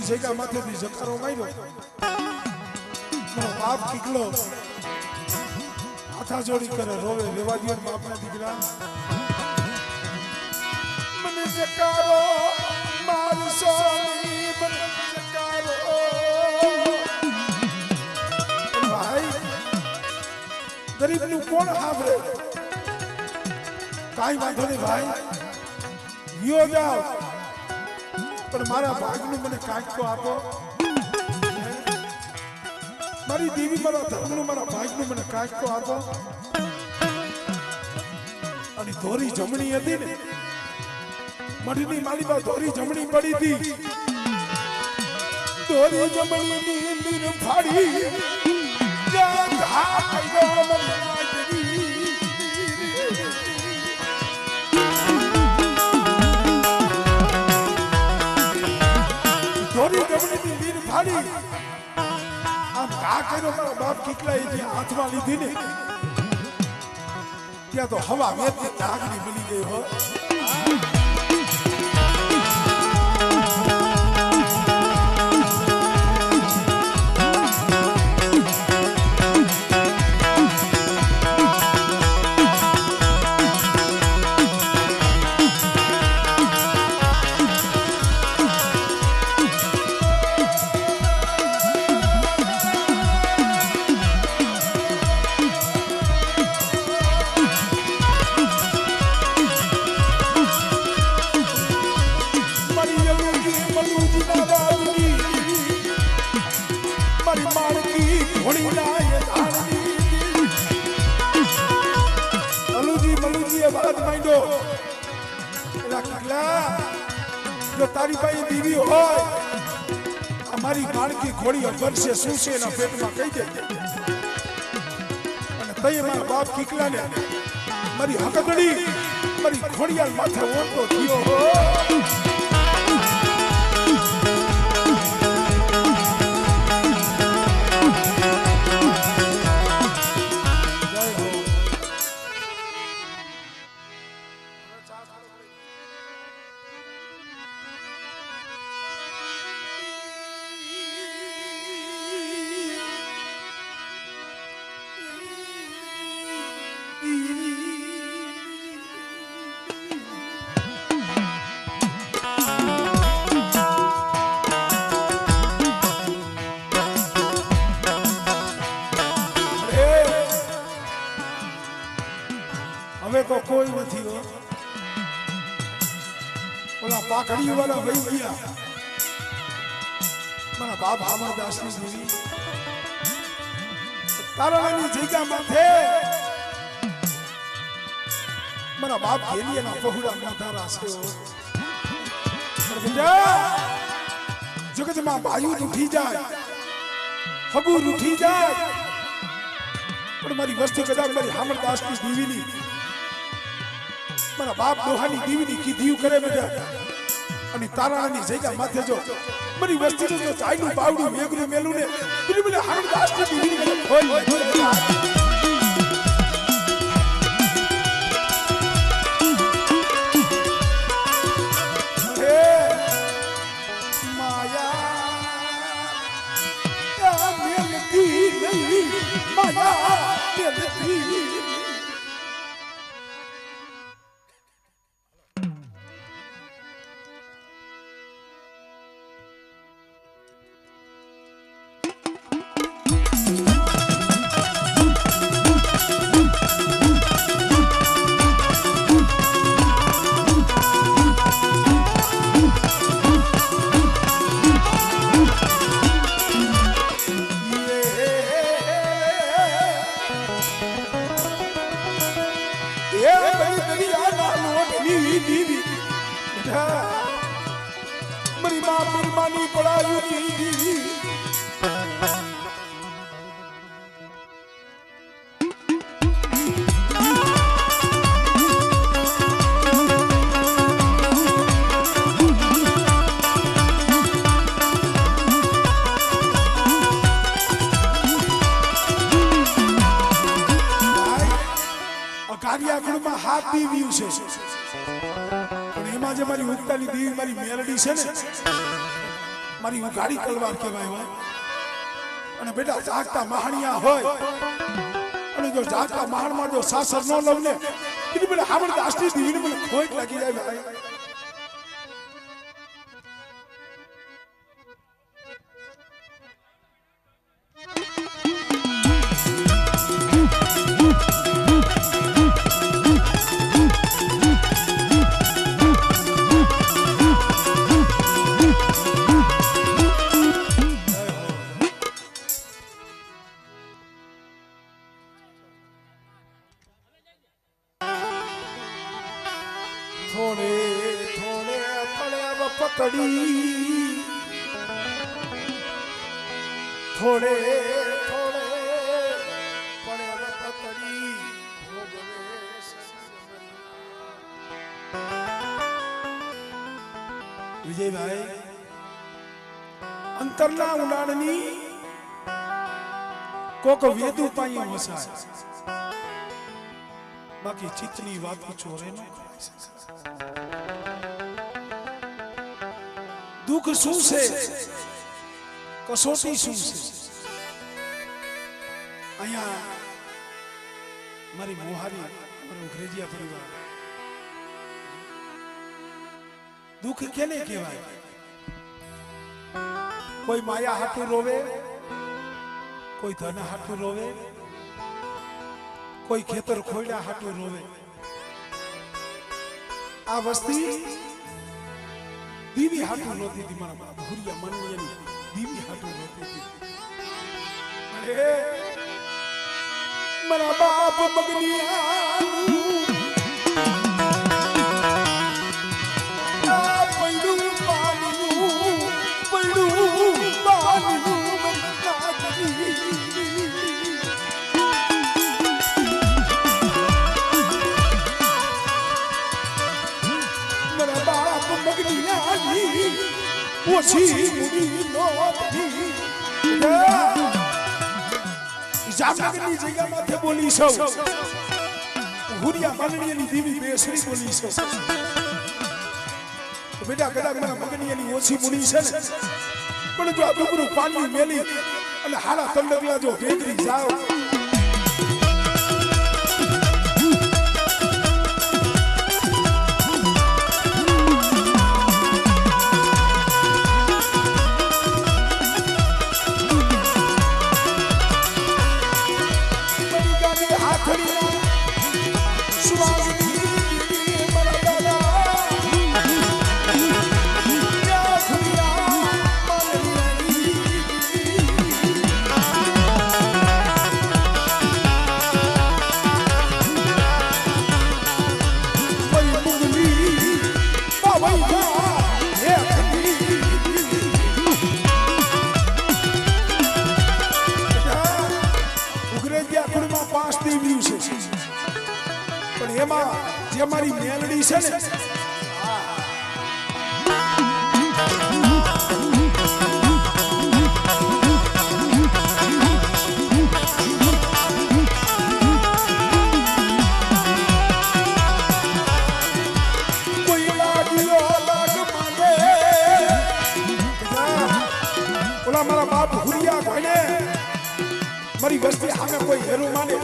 જગ્યા માથેથી જકારો માર્યો મારો બાપ કીકલો હાથા જોડી કરે રોવે રેવા દો બાપના દીકરા મને જકારો મારશો મને જકારો ભાઈ ગરીબનું કોણ સાંભળે કાંઈ વાંધો નહીં ભાઈ વિયો જાઓ પણ મારા ભાગનું મને કાંઈક તો આપો મારી દેવી મારા ધર્મનું મારા ભાગનું મને કાંઈક તો આપો અને ધોરી જમણી હતી ને મઢની માલીમાં ધોરી જમણી પડી હતી ધોરી જમણીની નીર ફાડી જ્યાં ઘા કર્યો મને ધોરી જમણીની નીર ફાડી આમ ઘા કર્યો મારા બાપ કીકલા હાથમાં લીધી ને ત્યાં તો હવા વેચની ડાગની બની ગઈ હો તારી પાસે દીવી હોય અમારી બાળકી ઘોડી અભરશે શું છે એના પેટમાં કહી દે અને તઈ મારા બાપ કીકલાને મારી હકકડી મારી ઘોડિયાળ માથે ઓળતો થયો હવે તો કોઈ નથી હો ઓલા પાઘડી વાળા વહી ગયા મારા બાપ અમરદાસની દેવી તારાની જગ્યા માથે મારા બાપ ઘેલિયાના પહોળા માથારા છે જગતમાં વાયુ ઉઠી જાય હબુ ઉઠી જાય પણ મારી વસ્તુ કદાચ મારી અમરદાસની દેવીની મારા બાપ દોહાની દીવીની કીધું કરે બેટા અને તારાની જગ્યા માથે જો મારી વસ્તી જો ચાઈનું બાવડું મેગરું મેલું ને પેલી મને હરદાસની દીવીની ખોલ માયા મેલતી નહીં માયા મેલતી मरी मां मुरमानी पड़ायु दी કાર્યાકુળમાં હાથ દીવ્યું છે પણ એમાં જે મારી ઉગતાની દેવી મારી મેલડી છે ને મારી ઉઘાડી તલવાર કહેવાય હોય અને બેટા જાગતા મહાણિયા હોય અને જો જાગતા મહાણમાં જો સાસર ન લવ ને એટલે મને હામણ દાસની દીવીને મને ખોટ લાગી જાય ભાઈ થોડે થોડે પડ્યા પકડી થોડે થોડે પડ્યા પકડી વિજયભાઈ અંતરના ઉડાણની કોક વેદુ પાઈ વસાય બાકી ચિત્તની વાત ચોરે ન દુઃખ શું છે કસોટી શું છે અહીંયા મારી મોહારી મારો અંગ્રેજીયા પરિવાર દુઃખ કેને કહેવાય કોઈ માયા હાટું રોવે કોઈ ધન હાટું રોવે કોઈ ખેતર ખોયડા હાટું રોવે આ વસ્તી દીવી હાટું રોતી હતી મારા બાપ ભુરિયા મનની દીવી હાટું રોતી હતી અરે મારા બાપ મગનિયા પૈડું પાણીનું ઓછી મુડી નોતી જામનગરની જગ્યામાંથી બોલી સૌ હુરિયા માનણીની દીવી બેસરી બોલી સૌ બેટા કદાચ મારા મગનીની ઓછી મુડી છે ને પણ જો આ ડુબરું પાણી મેલી અને હારા તંડગલા જો ભેગરી જાવ પણ એમાં જે મારી મેલડી છે ને ઓલા મારા બાપ હુરિયા ભાઈને મારી વસ્તી સામે કોઈ હેરું માને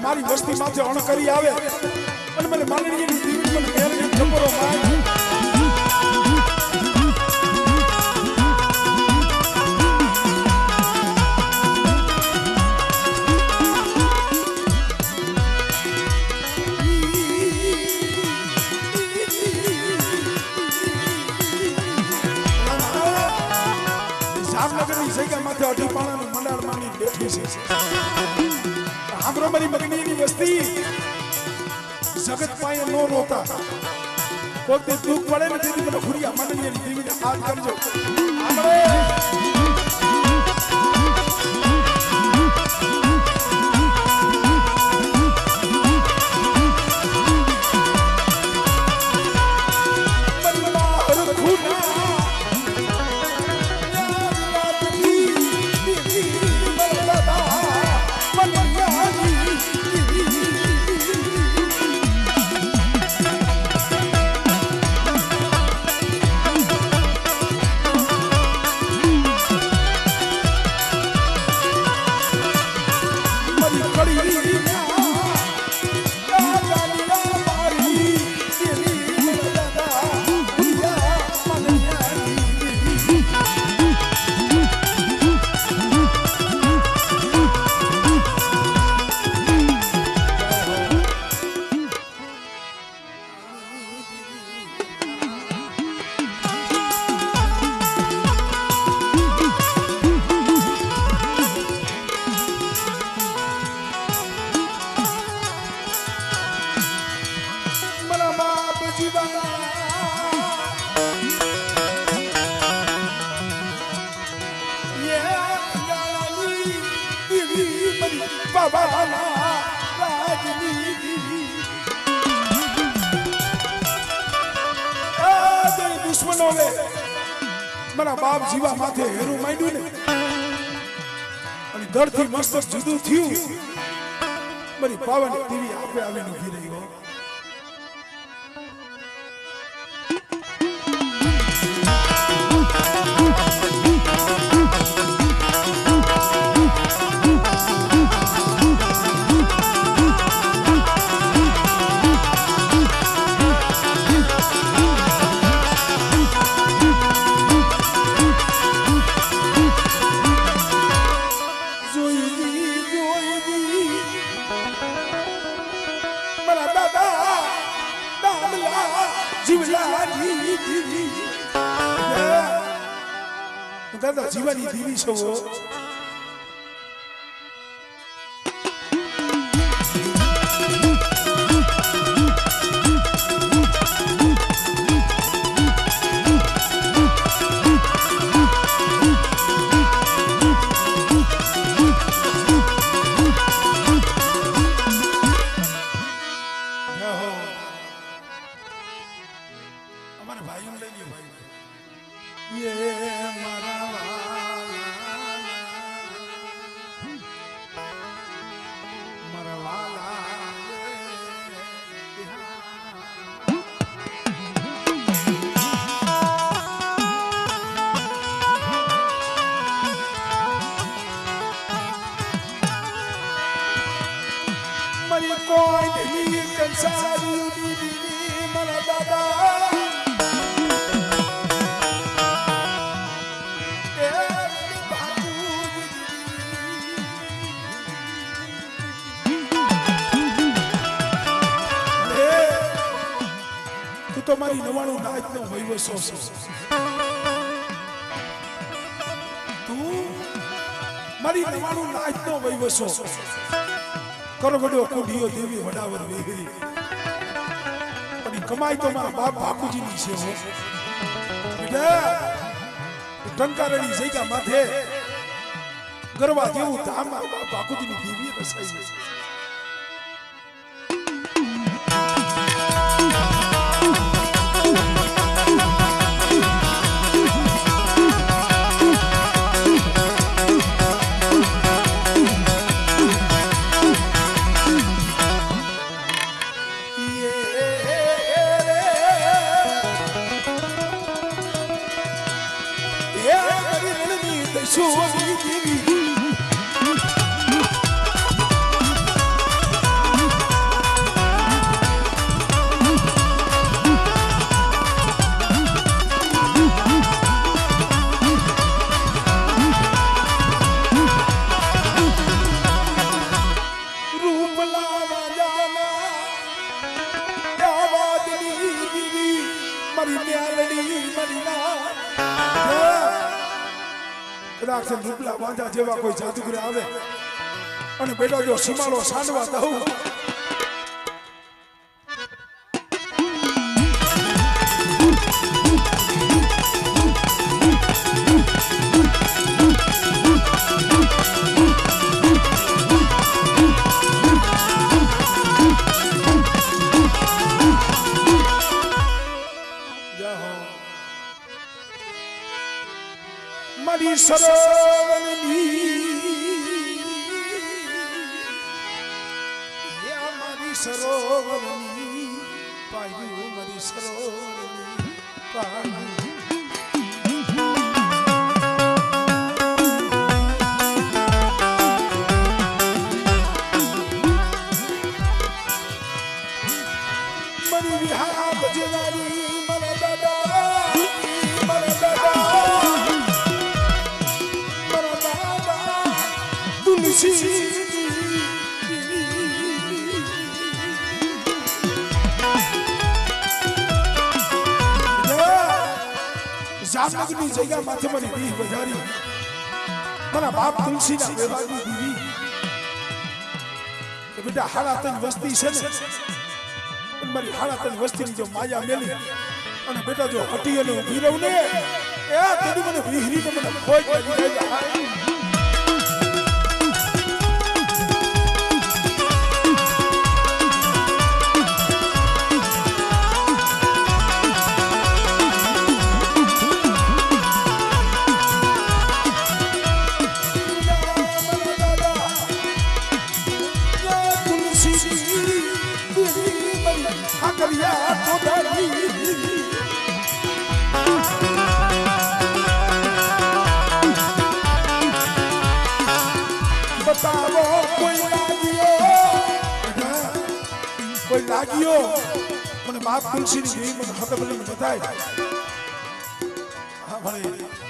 મારી વસ્તી માથે અણ કરી આવે અને મને માનણીની દીવી મને મેલડી ખબરો માય જામનગરની જગ્યા માથે અઢીપાણાનું મંડાળ માની બેઠી છે મારી મગનીની વસ્તી જગત પાયે નો રોતા કોઈ તે દુઃખ પડે ને તેથી મને ખુરિયા મનની દીવીને હાથ કરજો આપણે નો લે મારા બાપ જીવા માથે હેરું માંડ્યું ને અને દરથી મસ્તક જુદું થયું મારી પાવન દેવી આપે આવીને ઊભી રહી ગયો દાદા જીવાની દેવી છો અમારે ભાઈઓ લઈ લ્યો ભાઈ ये मारा मरवाला मरी कोई नहीं कंसारी मरा दादा તો મારી 99 નાચનો વૈવસો છો તું મારી 99 નાચનો વૈવસો કરવડો કુડિયો દેવી વડાવર વેહરી પણ કમાઈ તો મારા બાપ બાપુજીની છે હો બેટા ટંકારણી જગ્યા માથે ગરવા દેવું ધામ મારા બાપ બાપુજીની દેવી રસાઈ છે રૂપલા વાંધા જેવા કોઈ જાદુગર આવે અને બેટા જો સીમાડો સાંડવા દઉં મારી સરોવરની મારી સરોવરની પાયું મારી સરોવરની પાયું મારી વિહાર બજવારી મારા દાદા મારા દાદા જામનગરની જગ્યા માથે મારી દીહ બજારી મારા બાપ તુલસીના વેવાની દીવી તો બેટા હાલાતન વસ્તી છે ને મારી હાલાતન વસ્તીની જો માયા મેલી અને બેટા જો હટી અને ઊભી રહું ને એ તેની મને વિહરી તો મને ખોઈ પડી જાય કાકરિયા ટોટાલી બતાવો કોઈ લાગ્યો મને બાપ તુલસીની જેવી મને હક બની બતાય હા ભલે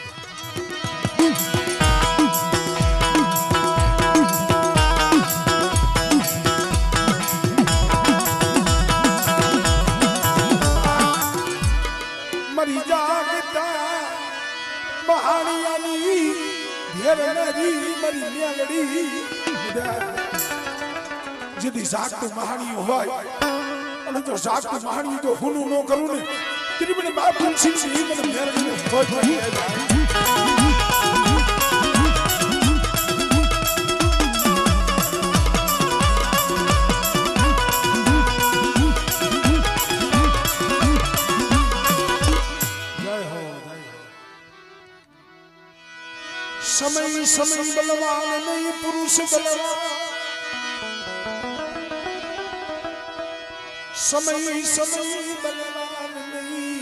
મરી જાગતા મહાણિયાની ઘેર નરી મરી ન્યાલડી જેથી જાગતું મહાણિયું હોય અને જો જાગતું મહાણિયું તો હુનું ન કરું ને તેની મને બાપ તુલસી મને ન્યાલડીને ભોજ ભરી समय समय बलवान नहीं पुरुष बलवान समय समय बलवान नहीं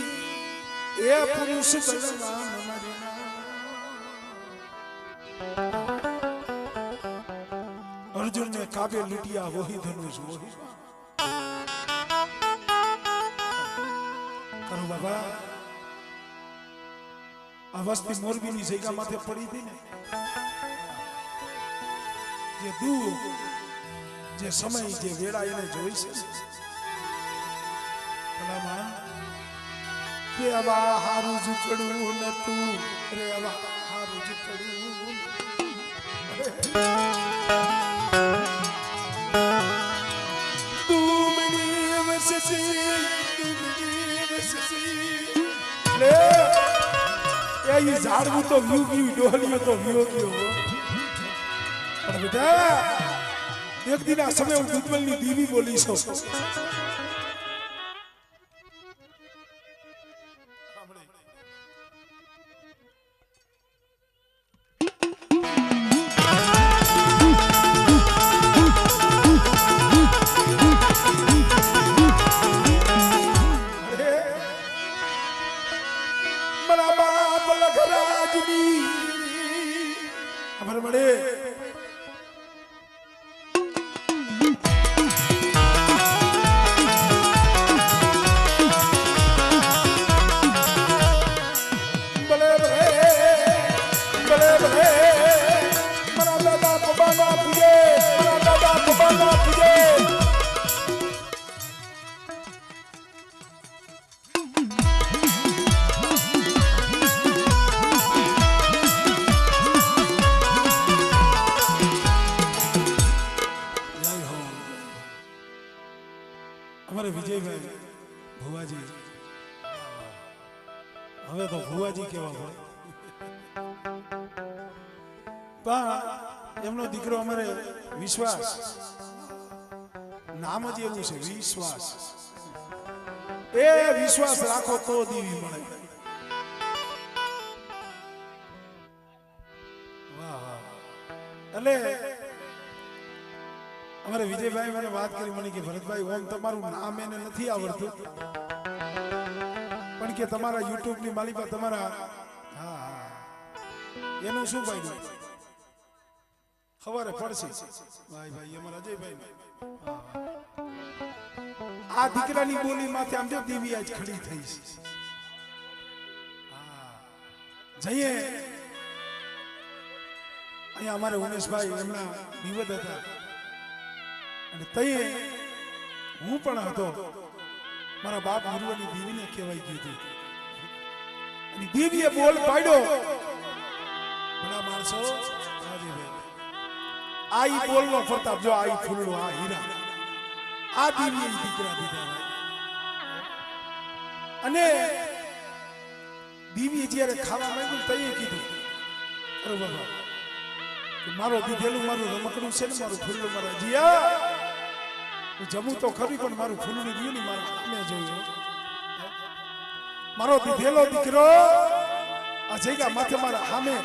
ये पुरुष बलवान अर्जुन ने काबे लुटिया वही धनुष वही करो बाबा अवस्थी मोरबीनी जगह माथे पड़ी थी ने जे दूर जे समय जे वेड़ा એને જોઈ છે ભલામણ કે આવા હારું ઝૂકડું નતું રે આવા હારું ઝૂકડું તુમની વસસી લે એ ઝાડવું તો વ્યુ વ્યુ ડોહલીઓ તો વ્યો ગયો પણ બેટા એક દિન આ સમય હું દુધમલની દીવી બોલી છું હવે તો ભુવાજી કેવા હોય પણ એમનો દીકરો અમારે વિશ્વાસ નામ જ એવું છે વિશ્વાસ એ વિશ્વાસ રાખો તો દીવી મળે વાહ એટલે અમારે વિજયભાઈ મને વાત કરી મને કે ભરતભાઈ ઓમ તમારું નામ એને નથી આવડતું પણ કે તમારા યુટ્યુબ ની માલિકા તમારા હા એનું શું ભાઈ ખબર પડશે ભાઈ અમારા અજયભાઈ આ દીકરાની બોલી માથે આમ જો દેવી આજ ખડી થઈ છે જઈએ અહીંયા અમારે ઉમેશભાઈ એમના નિવદ હતા અને તઈએ હું પણ હતો મારા બાપ ગુરુની દેવીને કહેવાય ગયું અને દેવીએ બોલ પાડ્યો ઘણા માણસો આ ઈ બોલનો પ્રતાપ જો આ ઈ ફૂલડો આ હીરા આ દેવીએ દીકરા દીધા અને દેવીએ જ્યારે ખાવા માંગ્યું તઈએ કીધું અરે બાબા મારો દીધેલું મારું રમકડું છે ને મારું ફૂલડું મારા જીયા હું જમું તો ખરી પણ મારું ફૂલડું ગયું ને મારા સામે જોયું મારો દીધેલો દીકરો આ જગ્યા માથે મારા સામે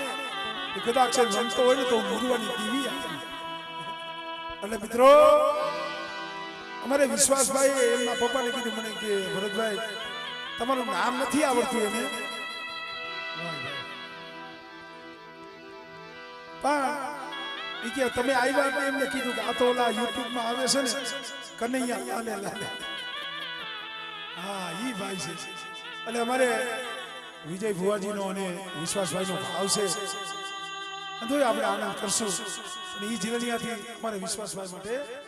કદાચ રમતો હોય ને તો મુરવાની દીવી આપી એટલે મિત્રો અમારે વિશ્વાસભાઈ એમના પપ્પાને કીધું મને કે ભરતભાઈ તમારું નામ નથી આવડતું એને પણ એ કે તમે આવ્યા એટલે એમને કીધું કે આ તો ઓલા યુટ્યુબમાં આવે છે ને કનૈયા લાલે લાલે હા ઈ ભાઈ છે એટલે અમારે વિજય ભુવાજીનો અને વિશ્વાસભાઈનો ભાવ છે તો આપણે આનંદ કરશું અને એ જીવનયાથી અમારે વિશ્વાસભાઈ માટે